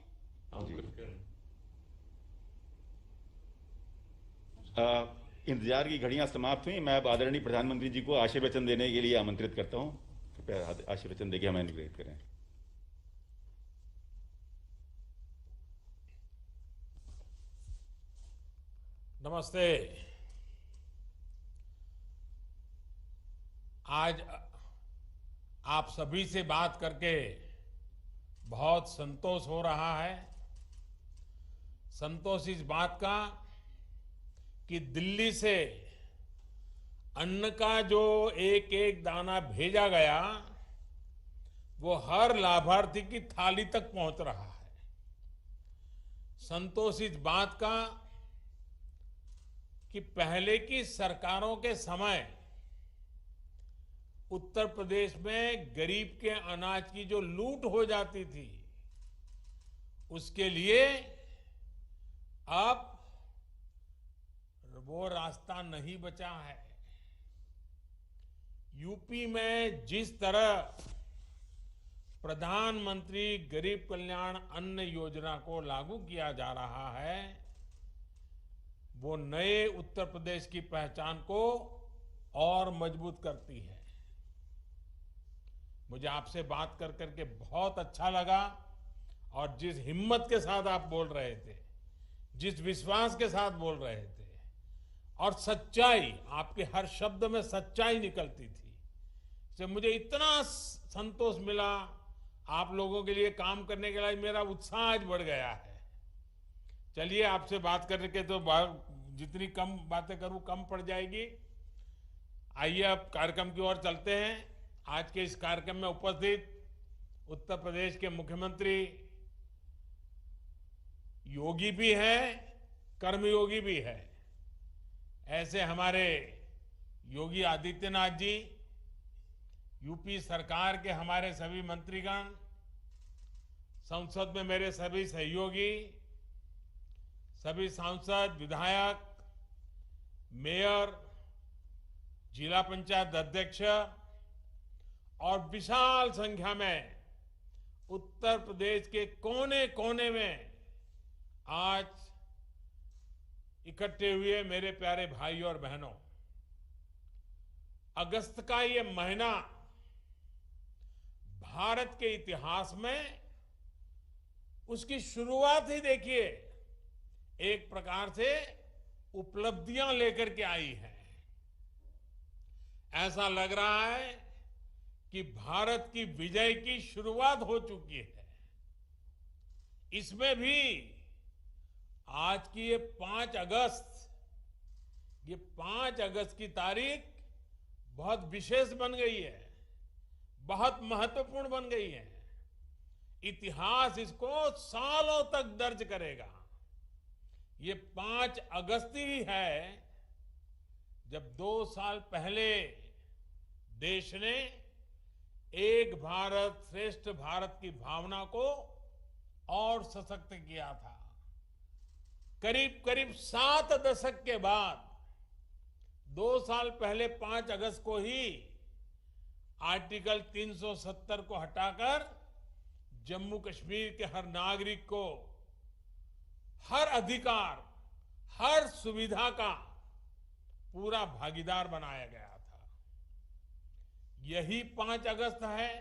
इंतजार की घड़ियां समाप्त हुई। मैं अब आदरणीय प्रधानमंत्री जी को आशीर्वचन देने के लिए आमंत्रित करता हूं। कृपया आशीर्वचन देके हमें अनुग्रहित करें। नमस्ते। आज आप सभी से बात करके बहुत संतोष हो रहा है। संतोष इस बात का कि दिल्ली से अन्न का जो एक एक दाना भेजा गया वो हर लाभार्थी की थाली तक पहुंच रहा है। संतोष इस बात का कि पहले की सरकारों के समय उत्तर प्रदेश में गरीब के अनाज की जो लूट हो जाती थी उसके लिए अब वो रास्ता नहीं बचा है। यूपी में जिस तरह प्रधानमंत्री गरीब कल्याण अन्न योजना को लागू किया जा रहा है वो नए उत्तर प्रदेश की पहचान को और मजबूत करती है। मुझे आपसे बात कर करके बहुत अच्छा लगा और जिस हिम्मत के साथ आप बोल रहे थे, जिस विश्वास के साथ बोल रहे थे और सच्चाई, आपके हर शब्द में सच्चाई निकलती थी, इससे मुझे इतना संतोष मिला। आप लोगों के लिए काम करने के लिए मेरा उत्साह आज बढ़ गया है। चलिए, आपसे बात करके तो जितनी कम बातें करूं कम पड़ जाएगी। आइए अब कार्यक्रम की ओर चलते हैं। आज के इस कार्यक्रम में उपस्थित उत्तर प्रदेश के मुख्यमंत्री योगी भी है, कर्मयोगी भी है। ऐसे हमारे योगी आदित्यनाथ जी, यूपी सरकार के हमारे सभी मंत्रीगण, संसद में मेरे सभी सहयोगी, सभी सांसद, विधायक, मेयर, जिला पंचायत अध्यक्ष और विशाल संख्या में उत्तर प्रदेश के कोने कोने में आज इकट्ठे हुए मेरे प्यारे भाई और बहनों, अगस्त का ये महीना भारत के इतिहास में उसकी शुरुआत ही देखिए एक प्रकार से उपलब्धियां लेकर के आई है। ऐसा लग रहा है कि भारत की विजय की शुरुआत हो चुकी है। इसमें भी आज की ये 5 अगस्त की तारीख बहुत विशेष बन गई है, बहुत महत्वपूर्ण बन गई है। इतिहास इसको सालों तक दर्ज करेगा। ये 5 अगस्त ही है जब 2 साल पहले देश ने एक भारत श्रेष्ठ भारत की भावना को और सशक्त किया था। करीब करीब 7 दशक के बाद 2 साल पहले 5 अगस्त को ही आर्टिकल 370 को हटाकर जम्मू कश्मीर के हर नागरिक को हर अधिकार, हर सुविधा का पूरा भागीदार बनाया गया था। यही 5 अगस्त है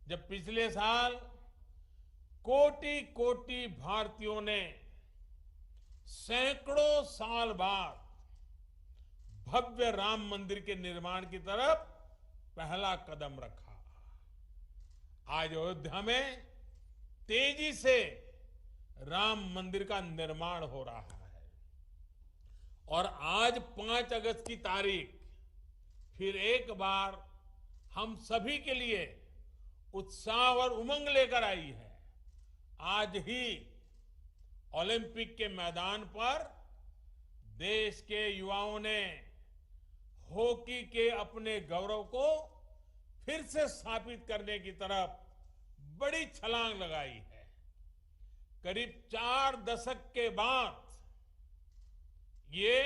जब पिछले साल कोटि कोटि भारतीयों ने सैकड़ों साल बाद भव्य राम मंदिर के निर्माण की तरफ पहला कदम रखा। आज अयोध्या में तेजी से राम मंदिर का निर्माण हो रहा है और आज 5 अगस्त की तारीख फिर एक बार हम सभी के लिए उत्साह और उमंग लेकर आई है। आज ही ओलंपिक के मैदान पर देश के युवाओं ने हॉकी के अपने गौरव को फिर से स्थापित करने की तरफ बड़ी छलांग लगाई है। करीब 4 दशक के बाद ये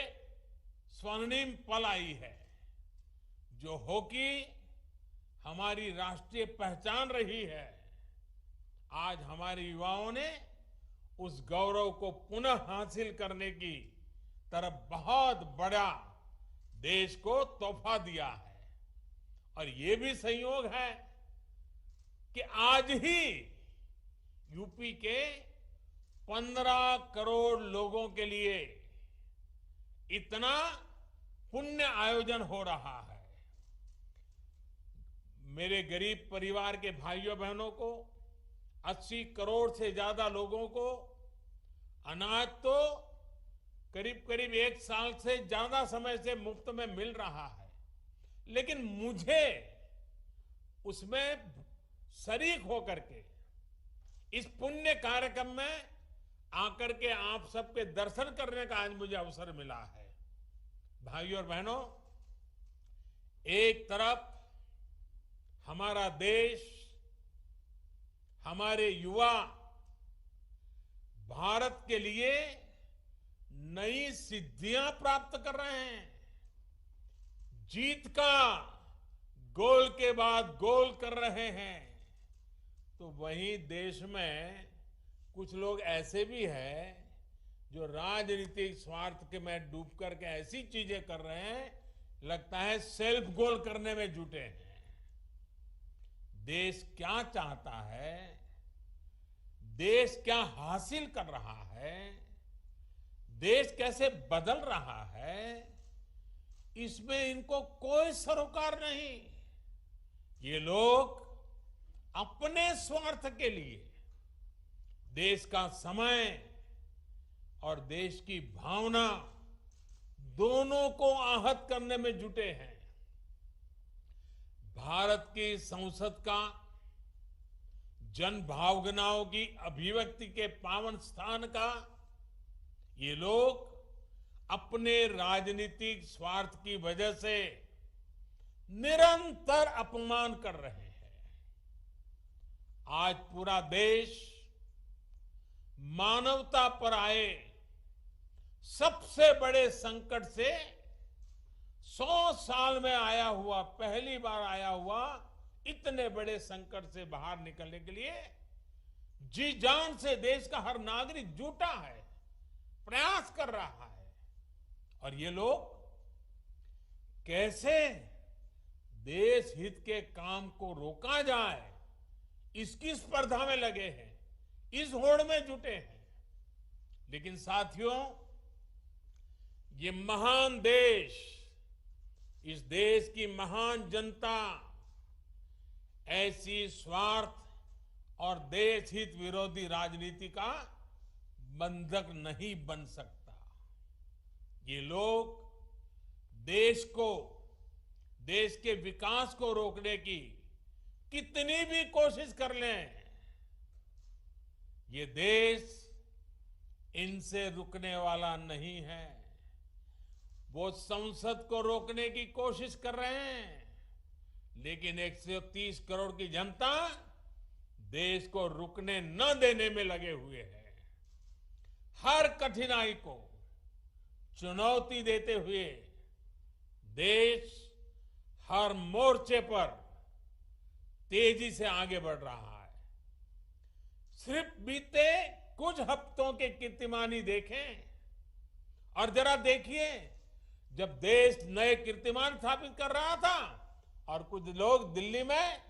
स्वर्णिम पल आई है जो हॉकी हमारी राष्ट्रीय पहचान रही है। आज हमारे युवाओं ने उस गौरव को पुनः हासिल करने की तरफ बहुत बड़ा देश को तोहफा दिया है। और ये भी संयोग है कि आज ही यूपी के 15 करोड़ लोगों के लिए इतना पुण्य आयोजन हो रहा है। मेरे गरीब परिवार के भाइयों बहनों को, 80 करोड़ से ज्यादा लोगों को अनाज तो करीब करीब 1 साल से ज्यादा समय से मुफ्त में मिल रहा है, लेकिन मुझे उसमें शरीक होकर के इस पुण्य कार्यक्रम में आकर के आप सबके दर्शन करने का आज मुझे अवसर मिला है। भाइयों और बहनों, एक तरफ हमारा देश, हमारे युवा भारत के लिए नई सिद्धियां प्राप्त कर रहे हैं, जीत का गोल के बाद गोल कर रहे हैं, तो वहीं देश में कुछ लोग ऐसे भी हैं जो राजनीतिक स्वार्थ के में डूब करके ऐसी चीजें कर रहे हैं, लगता है सेल्फ गोल करने में जुटे हैं। देश क्या चाहता है, देश क्या हासिल कर रहा है, देश कैसे बदल रहा है, इसमें इनको कोई सरोकार नहीं। ये लोग अपने स्वार्थ के लिए देश का समय और देश की भावना दोनों को आहत करने में जुटे हैं। भारत की संसद का जन भावनाओं की अभिव्यक्ति के पावन स्थान का ये लोग अपने राजनीतिक स्वार्थ की वजह से निरंतर अपमान कर रहे हैं। आज पूरा देश मानवता पर आए सबसे बड़े संकट से 100 साल में आया हुआ, पहली बार आया हुआ इतने बड़े संकट से बाहर निकलने के लिए जी जान से देश का हर नागरिक जुटा है, प्रयास कर रहा है। और ये लोग कैसे देश हित के काम को रोका जाए, इसकी स्पर्धा में लगे हैं, इस होड़ में जुटे हैं। लेकिन साथियों, ये महान देश, इस देश की महान जनता ऐसी स्वार्थ और देश हित विरोधी राजनीति का बंधक नहीं बन सकता। ये लोग देश को, देश के विकास को रोकने की कितनी भी कोशिश कर लें, ये देश इनसे रुकने वाला नहीं है। वो संसद को रोकने की कोशिश कर रहे हैं, लेकिन 130 करोड़ की जनता देश को रुकने न देने में लगे हुए हैं। हर कठिनाई को चुनौती देते हुए देश हर मोर्चे पर तेजी से आगे बढ़ रहा है। सिर्फ बीते कुछ हफ्तों के कीर्तिमानी देखें और जरा देखिए, जब देश नए कीर्तिमान स्थापित कर रहा था और कुछ लोग दिल्ली में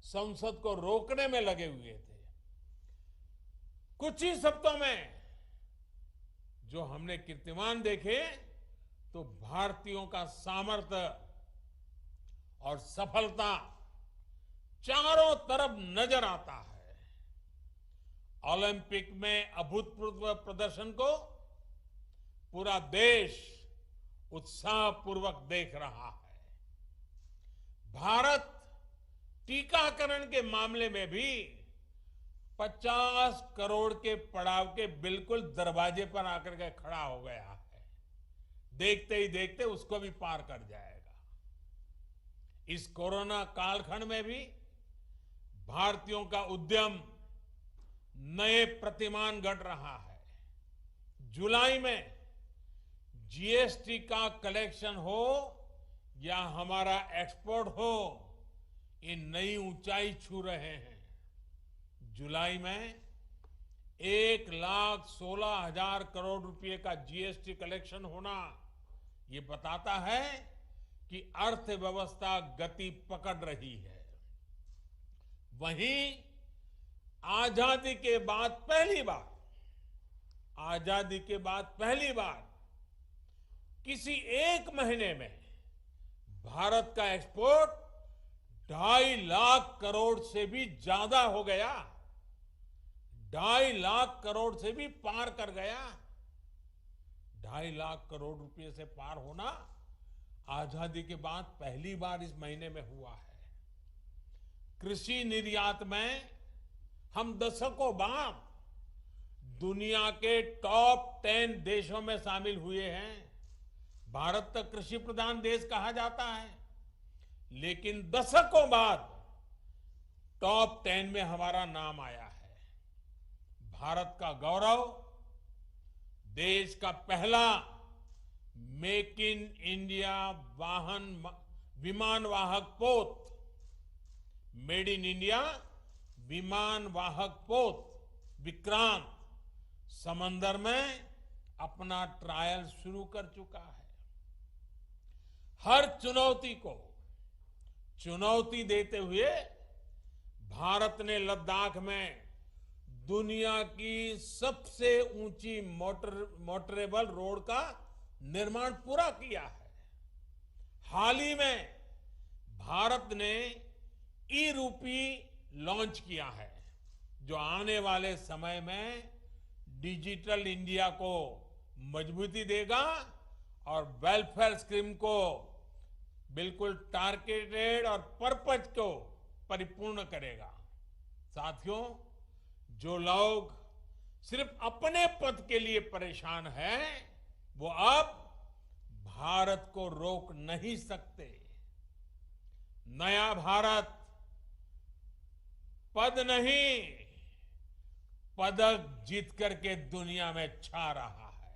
संसद को रोकने में लगे हुए थे, कुछ ही हफ्तों में जो हमने कीर्तिमान देखे, तो भारतीयों का सामर्थ्य और सफलता चारों तरफ नजर आता है। ओलंपिक में अभूतपूर्व प्रदर्शन को पूरा देश उत्साहपूर्वक देख रहा है। भारत टीकाकरण के मामले में भी 50 करोड़ के पड़ाव के बिल्कुल दरवाजे पर आकर के खड़ा हो गया है। देखते ही देखते उसको भी पार कर जाएगा। इस कोरोना कालखंड में भी भारतीयों का उद्यम नए प्रतिमान गढ़ रहा है। जुलाई में जीएसटी का कलेक्शन हो या हमारा एक्सपोर्ट हो, ये नई ऊंचाई छू रहे हैं। जुलाई में 1,16,000 करोड़ रुपए का जीएसटी कलेक्शन होना, ये बताता है कि अर्थव्यवस्था गति पकड़ रही है। वहीं आजादी के बाद पहली बार किसी एक महीने में भारत का एक्सपोर्ट 2.5 लाख करोड़ से भी ज्यादा हो गया। 2.5 लाख करोड़ से भी पार कर गया। 2.5 लाख करोड़ रुपए से पार होना आजादी के बाद पहली बार इस महीने में हुआ है। कृषि निर्यात में हम दशकों बाद दुनिया के टॉप 10 देशों में शामिल हुए हैं। भारत तक कृषि प्रधान देश कहा जाता है, लेकिन दशकों बाद टॉप 10 में हमारा नाम आया है। भारत का गौरव, देश का पहला मेक इन इंडिया विमान वाहक पोत, मेड इन इंडिया विमान वाहक पोत विक्रांत समंदर में अपना ट्रायल शुरू कर चुका है। हर चुनौती को चुनौती देते हुए भारत ने लद्दाख में दुनिया की सबसे ऊंची मोटरेबल रोड का निर्माण पूरा किया है। हाल ही में भारत ने ई रूपी लॉन्च किया है, जो आने वाले समय में डिजिटल इंडिया को मजबूती देगा और वेलफेयर स्कीम को बिल्कुल टारगेटेड और पर्पज को परिपूर्ण करेगा। साथियों, जो लोग सिर्फ अपने पद के लिए परेशान हैं, वो अब भारत को रोक नहीं सकते। नया भारत पद नहीं, पदक जीत करके दुनिया में छा रहा है।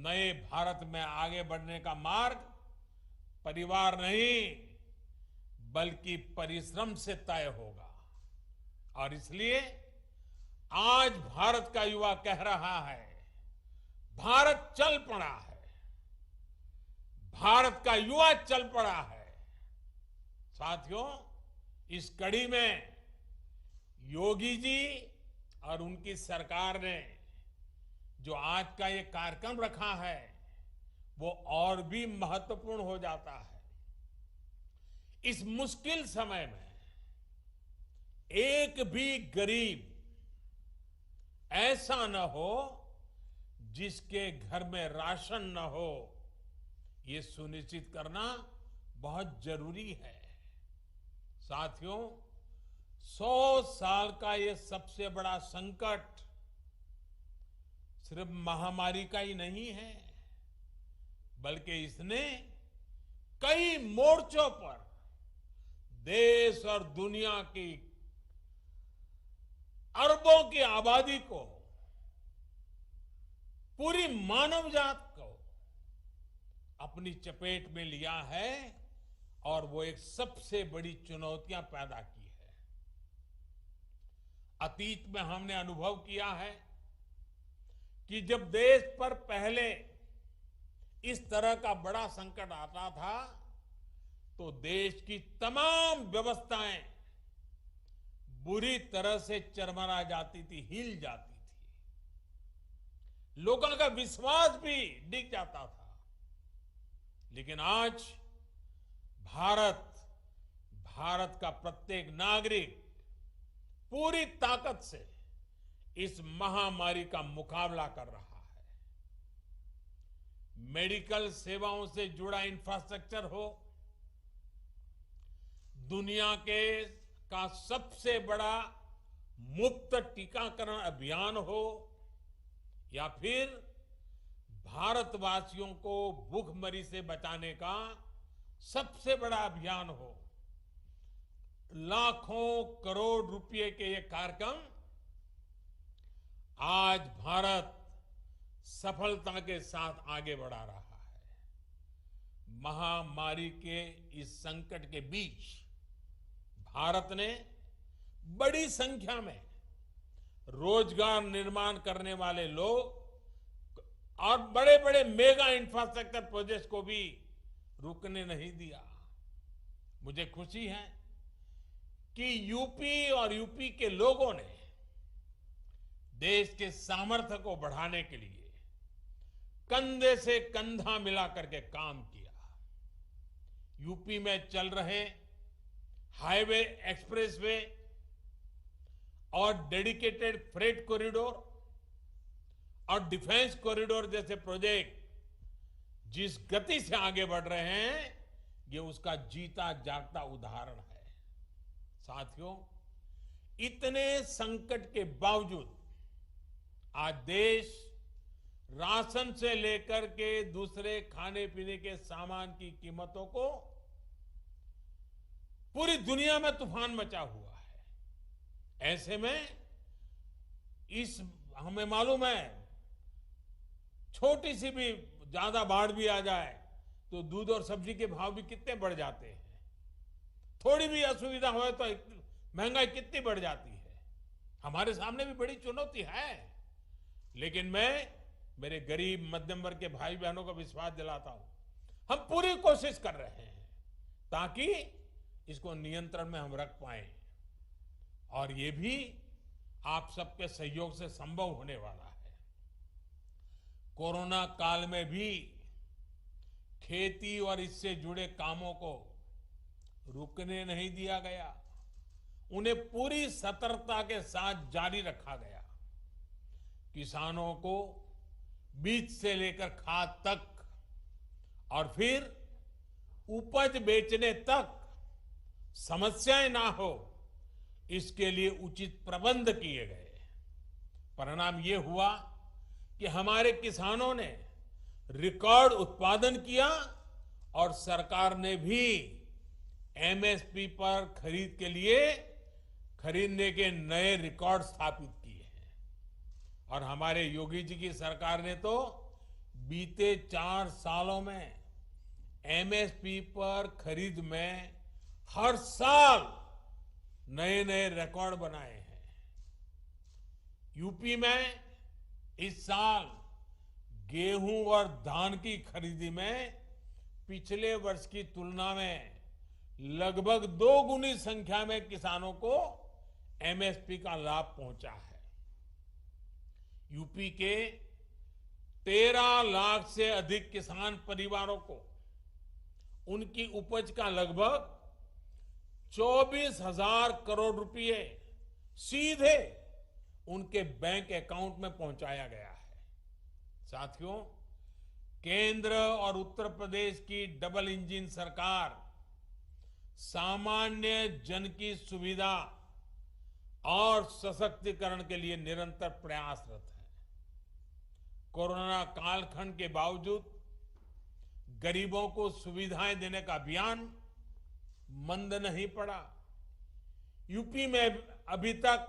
नए भारत में आगे बढ़ने का मार्ग परिवार नहीं, बल्कि परिश्रम से तय होगा। और इसलिए आज भारत का युवा कह रहा है, भारत चल पड़ा है, भारत का युवा चल पड़ा है। साथियों, इस कड़ी में योगी जी और उनकी सरकार ने जो आज का ये कार्यक्रम रखा है, वो और भी महत्वपूर्ण हो जाता है। इस मुश्किल समय में एक भी गरीब ऐसा न हो जिसके घर में राशन न हो, ये सुनिश्चित करना बहुत जरूरी है। साथियों, 100 साल का ये सबसे बड़ा संकट सिर्फ महामारी का ही नहीं है, बल्कि इसने कई मोर्चों पर देश और दुनिया की अरबों की आबादी को, पूरी मानव जात को अपनी चपेट में लिया है और वो एक सबसे बड़ी चुनौतियां पैदा की है। अतीत में हमने अनुभव किया है कि जब देश पर पहले इस तरह का बड़ा संकट आता था, तो देश की तमाम व्यवस्थाएं बुरी तरह से चरमरा जाती थी, हिल जाती थी, लोगों का विश्वास भी डिग जाता था। लेकिन आज भारत का प्रत्येक नागरिक पूरी ताकत से इस महामारी का मुकाबला कर रहा है। मेडिकल सेवाओं से जुड़ा इंफ्रास्ट्रक्चर हो, दुनिया का सबसे बड़ा मुफ्त टीकाकरण अभियान हो, या फिर भारतवासियों को भूखमरी से बचाने का सबसे बड़ा अभियान हो, लाखों करोड़ रुपए के ये कार्यक्रम आज भारत सफलता के साथ आगे बढ़ा रहा है। महामारी के इस संकट के बीच भारत ने बड़ी संख्या में रोजगार निर्माण करने वाले लोग और बड़े बड़े मेगा इंफ्रास्ट्रक्चर प्रोजेक्ट्स को भी रुकने नहीं दिया। मुझे खुशी है कि यूपी और यूपी के लोगों ने देश के सामर्थ्य को बढ़ाने के लिए कंधे से कंधा मिला करके काम किया। यूपी में चल रहे हाईवे, एक्सप्रेसवे और डेडिकेटेड फ्रेट कॉरिडोर और डिफेंस कॉरिडोर जैसे प्रोजेक्ट जिस गति से आगे बढ़ रहे हैं, ये उसका जीता जागता उदाहरण है। साथियों, इतने संकट के बावजूद आज देश राशन से लेकर के दूसरे खाने पीने के सामान की कीमतों को पूरी दुनिया में तूफान मचा हुआ है। ऐसे में हमें मालूम है, छोटी सी भी ज्यादा बाढ़ भी आ जाए तो दूध और सब्जी के भाव भी कितने बढ़ जाते हैं। थोड़ी भी असुविधा हो तो महंगाई कितनी बढ़ जाती है। हमारे सामने भी बड़ी चुनौती है, लेकिन मैं मेरे गरीब मध्यम वर्ग के भाई बहनों को विश्वास दिलाता हूं, हम पूरी कोशिश कर रहे हैं ताकि इसको नियंत्रण में हम रख पाए, और ये भी आप सबके सहयोग से संभव होने वाला है। कोरोना काल में भी खेती और इससे जुड़े कामों को रुकने नहीं दिया गया, उन्हें पूरी सतर्कता के साथ जारी रखा गया। किसानों को बीज से लेकर खाद तक और फिर उपज बेचने तक समस्याएं ना हो, इसके लिए उचित प्रबंध किए गए। परिणाम ये हुआ कि हमारे किसानों ने रिकॉर्ड उत्पादन किया और सरकार ने भी एमएसपी पर खरीद के लिए खरीदने के नए रिकॉर्ड स्थापित किए हैं। और हमारे योगी जी की सरकार ने तो बीते 4 सालों में एमएसपी पर खरीद में हर साल नए नए रिकॉर्ड बनाए हैं। यूपी में इस साल गेहूं और धान की खरीदी में पिछले वर्ष की तुलना में लगभग 2 गुनी संख्या में किसानों को एमएसपी का लाभ पहुंचा है। यूपी के 13 लाख से अधिक किसान परिवारों को उनकी उपज का लगभग 24,000 करोड़ रुपए सीधे उनके बैंक अकाउंट में पहुंचाया गया है। साथियों, केंद्र और उत्तर प्रदेश की डबल इंजन सरकार सामान्य जन की सुविधा और सशक्तिकरण के लिए निरंतर प्रयासरत है। कोरोना कालखंड के बावजूद गरीबों को सुविधाएं देने का अभियान मंद नहीं पड़ा। यूपी में अभी तक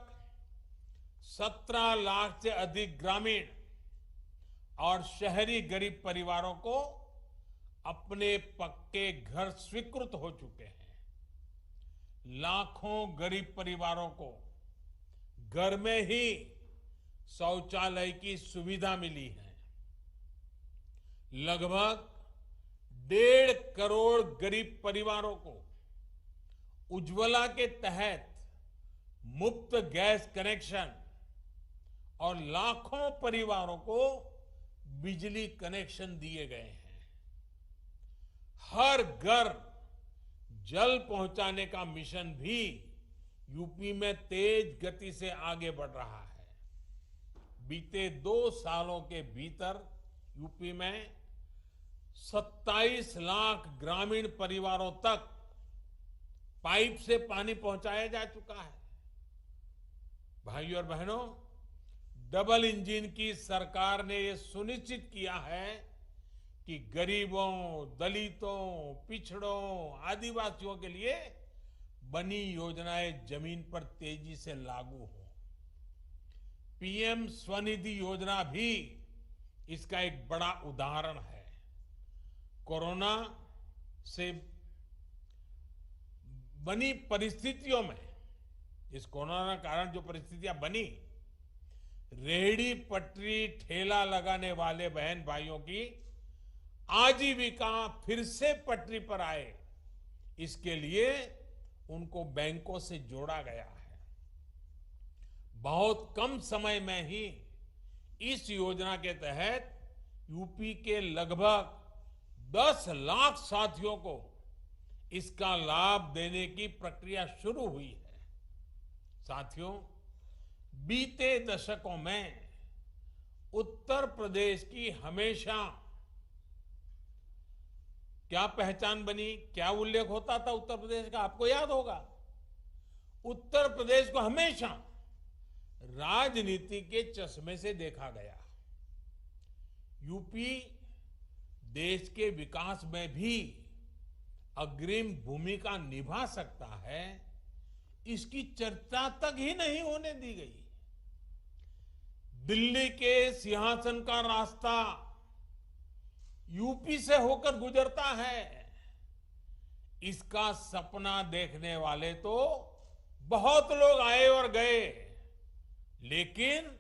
17 लाख से अधिक ग्रामीण और शहरी गरीब परिवारों को अपने पक्के घर स्वीकृत हो चुके हैं। लाखों गरीब परिवारों को घर में ही शौचालय की सुविधा मिली है। लगभग 1.5 करोड़ गरीब परिवारों को उज्ज्वला के तहत मुफ्त गैस कनेक्शन और लाखों परिवारों को बिजली कनेक्शन दिए गए हैं। हर घर जल पहुंचाने का मिशन भी यूपी में तेज गति से आगे बढ़ रहा है। बीते 2 सालों के भीतर यूपी में 27 लाख ग्रामीण परिवारों तक पाइप से पानी पहुंचाया जा चुका है। भाइयों और बहनों, डबल इंजन की सरकार ने यह सुनिश्चित किया है कि गरीबों, दलितों, पिछड़ों, आदिवासियों के लिए बनी योजनाएं जमीन पर तेजी से लागू हो। पीएम स्वनिधि योजना भी इसका एक बड़ा उदाहरण है। कोरोना से बनी परिस्थितियों में, इस कोरोना के कारण जो परिस्थितियां बनी, रेहड़ी पटरी ठेला लगाने वाले बहन भाइयों की आजीविका फिर से पटरी पर आए, इसके लिए उनको बैंकों से जोड़ा गया है। बहुत कम समय में ही इस योजना के तहत यूपी के लगभग 10 लाख साथियों को इसका लाभ देने की प्रक्रिया शुरू हुई है। साथियों, बीते दशकों में उत्तर प्रदेश की हमेशा क्या पहचान बनी, क्या उल्लेख होता था उत्तर प्रदेश का, आपको याद होगा। उत्तर प्रदेश को हमेशा राजनीति के चश्मे से देखा गया। यूपी देश के विकास में भी अग्रिम भूमिका निभा सकता है, इसकी चर्चा तक ही नहीं होने दी गई। दिल्ली के सिंहासन का रास्ता यूपी से होकर गुजरता है, इसका सपना देखने वाले तो बहुत लोग आए और गए, लेकिन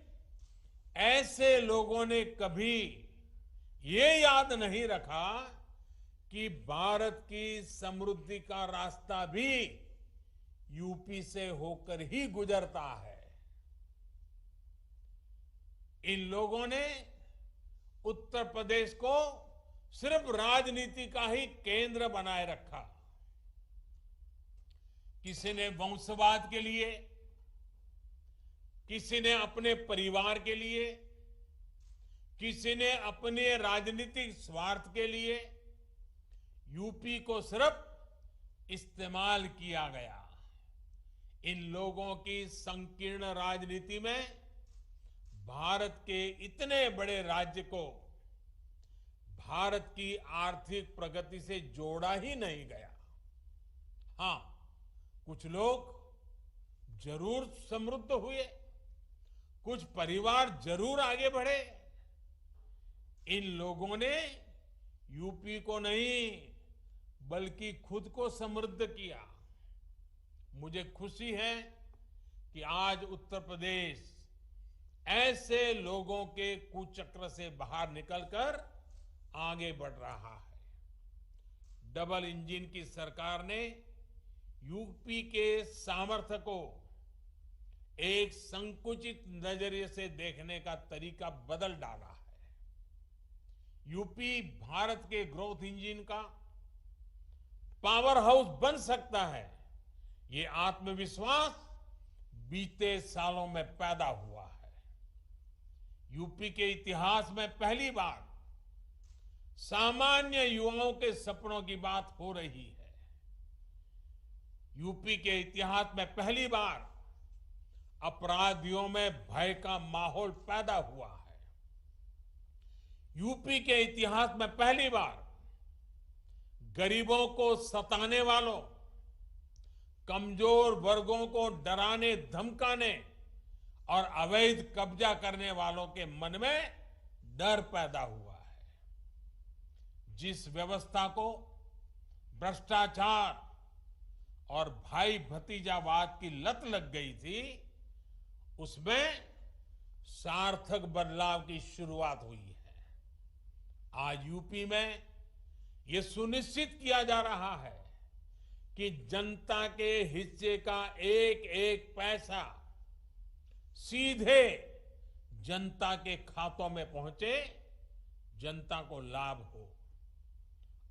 ऐसे लोगों ने कभी ये याद नहीं रखा कि भारत की समृद्धि का रास्ता भी यूपी से होकर ही गुजरता है। इन लोगों ने उत्तर प्रदेश को सिर्फ राजनीति का ही केंद्र बनाए रखा। किसी ने वंशवाद के लिए, किसी ने अपने परिवार के लिए, किसी ने अपने राजनीतिक स्वार्थ के लिए यूपी को सिर्फ इस्तेमाल किया गया। इन लोगों की संकीर्ण राजनीति में भारत के इतने बड़े राज्य को भारत की आर्थिक प्रगति से जोड़ा ही नहीं गया। हां, कुछ लोग जरूर समृद्ध हुए, कुछ परिवार जरूर आगे बढ़े। इन लोगों ने यूपी को नहीं बल्कि खुद को समृद्ध किया। मुझे खुशी है कि आज उत्तर प्रदेश ऐसे लोगों के कुचक्र से बाहर निकलकर आगे बढ़ रहा है। डबल इंजन की सरकार ने यूपी के सामर्थ्य को एक संकुचित नजरिए से देखने का तरीका बदल डाला है। यूपी भारत के ग्रोथ इंजन का पावर हाउस बन सकता है, ये आत्मविश्वास बीते सालों में पैदा हुआ है। यूपी के इतिहास में पहली बार सामान्य युवाओं के सपनों की बात हो रही है। यूपी के इतिहास में पहली बार अपराधियों में भय का माहौल पैदा हुआ है। यूपी के इतिहास में पहली बार गरीबों को सताने वालों, कमजोर वर्गों को डराने धमकाने और अवैध कब्जा करने वालों के मन में डर पैदा हुआ है। जिस व्यवस्था को भ्रष्टाचार और भाई भतीजावाद की लत लग गई थी, उसमें सार्थक बदलाव की शुरुआत हुई है। आज यूपी में यह सुनिश्चित किया जा रहा है कि जनता के हिस्से का एक एक पैसा सीधे जनता के खातों में पहुंचे, जनता को लाभ हो।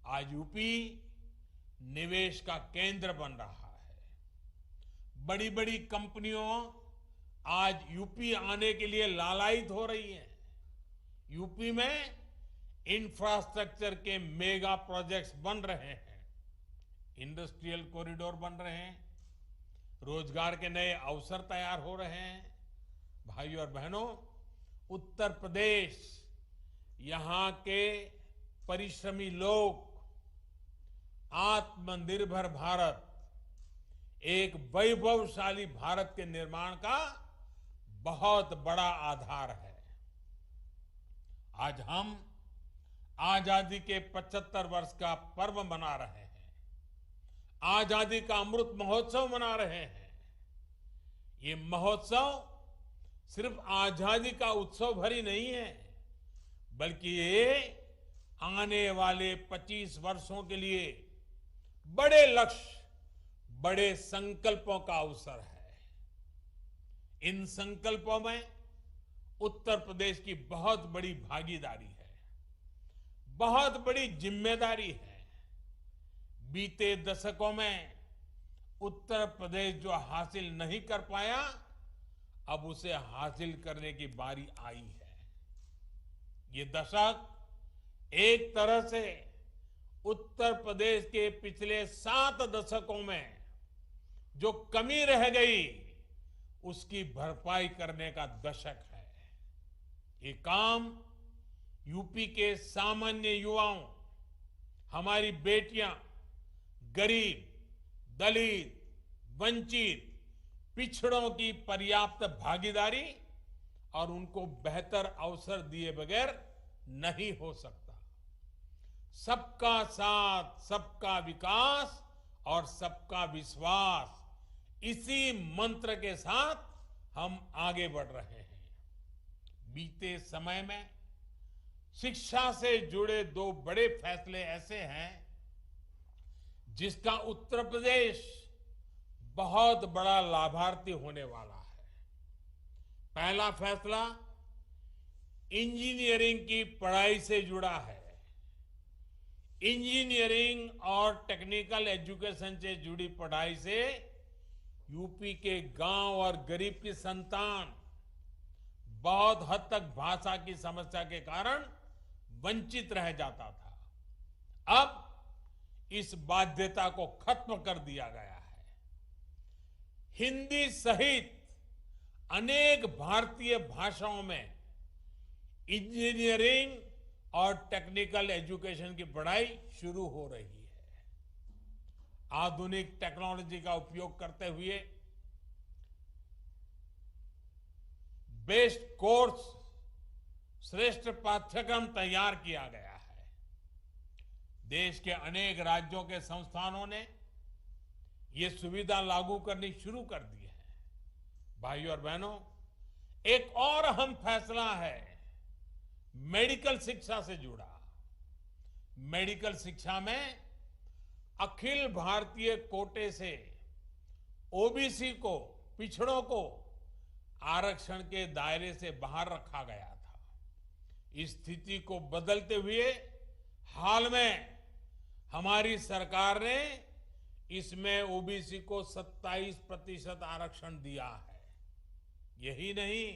आज यूपी निवेश का केंद्र बन रहा है। बड़ी बड़ी कंपनियों आज यूपी आने के लिए लालायित हो रही हैं। यूपी में इंफ्रास्ट्रक्चर के मेगा प्रोजेक्ट्स बन रहे हैं, इंडस्ट्रियल कॉरिडोर बन रहे हैं, रोजगार के नए अवसर तैयार हो रहे हैं। भाइयों और बहनों, उत्तर प्रदेश, यहां के परिश्रमी लोग, आत्मनिर्भर भारत, एक वैभवशाली भारत के निर्माण का बहुत बड़ा आधार है। आज हम आजादी के 75 वर्ष का पर्व मना रहे हैं, आजादी का अमृत महोत्सव मना रहे हैं। ये महोत्सव सिर्फ आजादी का उत्सव भर ही नहीं है, बल्कि ये आने वाले 25 वर्षों के लिए बड़े लक्ष्य, बड़े संकल्पों का अवसर है। इन संकल्पों में उत्तर प्रदेश की बहुत बड़ी भागीदारी है, बहुत बड़ी जिम्मेदारी है। बीते दशकों में उत्तर प्रदेश जो हासिल नहीं कर पाया, अब उसे हासिल करने की बारी आई है। ये दशक एक तरह से उत्तर प्रदेश के पिछले 7 दशकों में जो कमी रह गई, उसकी भरपाई करने का दशक है। ये काम यूपी के सामान्य युवाओं, हमारी बेटियां, गरीब, दलित, वंचित, पिछड़ों की पर्याप्त भागीदारी और उनको बेहतर अवसर दिए बगैर नहीं हो सकता। सबका साथ, सबका विकास और सबका विश्वास, इसी मंत्र के साथ हम आगे बढ़ रहे हैं। बीते समय में शिक्षा से जुड़े 2 बड़े फैसले ऐसे हैं जिसका उत्तर प्रदेश बहुत बड़ा लाभार्थी होने वाला है। पहला फैसला इंजीनियरिंग की पढ़ाई से जुड़ा है। इंजीनियरिंग और टेक्निकल एजुकेशन से जुड़ी पढ़ाई से यूपी के गांव और गरीब की संतान बहुत हद तक भाषा की समस्या के कारण वंचित रह जाता था। अब इस बाध्यता को खत्म कर दिया गया है। हिंदी सहित अनेक भारतीय भाषाओं में इंजीनियरिंग और टेक्निकल एजुकेशन की पढ़ाई शुरू हो रही है। आधुनिक टेक्नोलॉजी का उपयोग करते हुए बेस्ट कोर्स, श्रेष्ठ पाठ्यक्रम तैयार किया गया है। देश के अनेक राज्यों के संस्थानों ने ये सुविधा लागू करनी शुरू कर दी है। भाइयों और बहनों, एक और अहम फैसला है मेडिकल शिक्षा से जुड़ा। मेडिकल शिक्षा में अखिल भारतीय कोटे से ओबीसी को, पिछड़ों को आरक्षण के दायरे से बाहर रखा गया था। इस स्थिति को बदलते हुए हाल में हमारी सरकार ने इसमें ओबीसी को 27% आरक्षण दिया है। यही नहीं,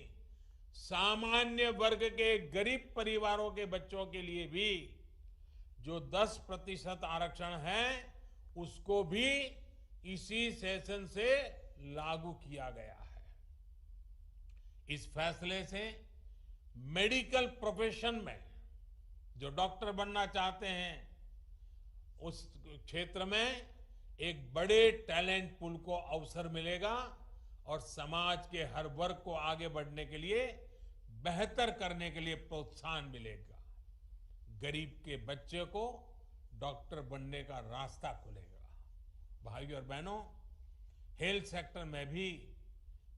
सामान्य वर्ग के गरीब परिवारों के बच्चों के लिए भी जो 10% आरक्षण है, उसको भी इसी सेशन से लागू किया गया है। इस फैसले से मेडिकल प्रोफेशन में जो डॉक्टर बनना चाहते हैं, उस क्षेत्र में एक बड़े टैलेंट पूल को अवसर मिलेगा और समाज के हर वर्ग को आगे बढ़ने के लिए, बेहतर करने के लिए प्रोत्साहन मिलेगा। गरीब के बच्चे को डॉक्टर बनने का रास्ता खुलेगा। भाइयों और बहनों, हेल्थ सेक्टर में भी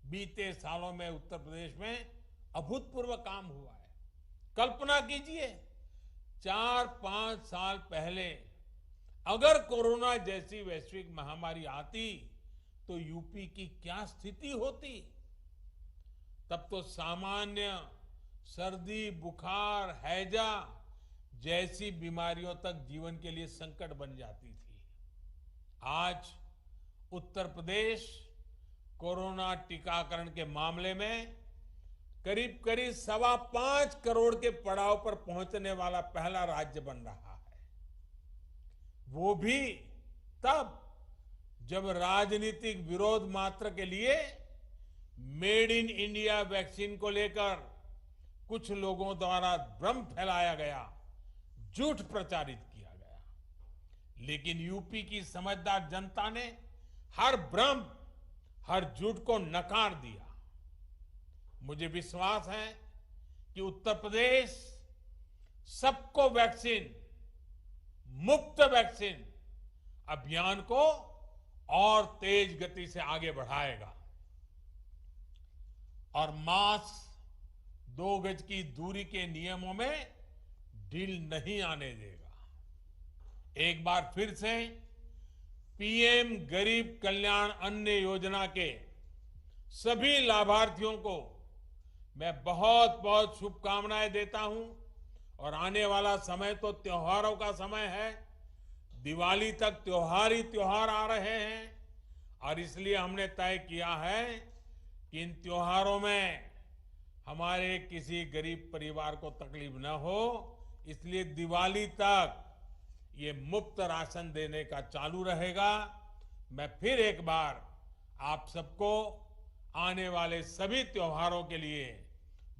बीते सालों में उत्तर प्रदेश में अभूतपूर्व काम हुआ है। कल्पना कीजिए, 4-5 साल पहले अगर कोरोना जैसी वैश्विक महामारी आती तो यूपी की क्या स्थिति होती। तब तो सामान्य सर्दी, बुखार, हैजा जैसी बीमारियों तक जीवन के लिए संकट बन जाती थी। आज उत्तर प्रदेश कोरोना टीकाकरण के मामले में करीब 5.25 करोड़ के पड़ाव पर पहुंचने वाला पहला राज्य बन रहा है। वो भी तब जब राजनीतिक विरोध मात्र के लिए मेड इन इंडिया वैक्सीन को लेकर कुछ लोगों द्वारा भ्रम फैलाया गया, झूठ प्रचारित किया गया। लेकिन यूपी की समझदार जनता ने हर भ्रम, हर झूठ को नकार दिया। मुझे विश्वास है कि उत्तर प्रदेश सबको वैक्सीन, मुफ्त वैक्सीन अभियान को और तेज गति से आगे बढ़ाएगा और मास्क, 2 गज की दूरी के नियमों में ढील नहीं आने देगा। एक बार फिर से पीएम गरीब कल्याण अन्न योजना के सभी लाभार्थियों को मैं बहुत बहुत शुभकामनाएं देता हूं। और आने वाला समय तो त्योहारों का समय है। दिवाली तक त्योहार ही त्योहार आ रहे हैं और इसलिए हमने तय किया है कि इन त्योहारों में हमारे किसी गरीब परिवार को तकलीफ न हो, इसलिए दिवाली तक ये मुफ्त राशन देने का चालू रहेगा। मैं फिर एक बार आप सबको आने वाले सभी त्योहारों के लिए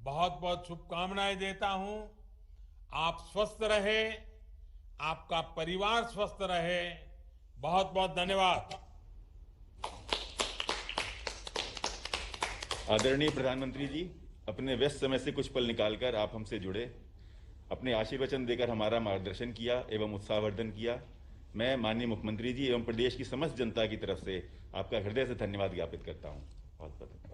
बहुत बहुत शुभकामनाएं देता हूं। आप स्वस्थ रहे, आपका परिवार स्वस्थ रहे। बहुत बहुत धन्यवाद। आदरणीय प्रधानमंत्री जी, अपने व्यस्त समय से कुछ पल निकालकर आप हमसे जुड़े, अपने आशीर्वचन देकर हमारा मार्गदर्शन किया एवं उत्साहवर्धन किया। मैं माननीय मुख्यमंत्री जी एवं प्रदेश की समस्त जनता की तरफ से आपका हृदय से धन्यवाद ज्ञापित करता हूं। बहुत बहुत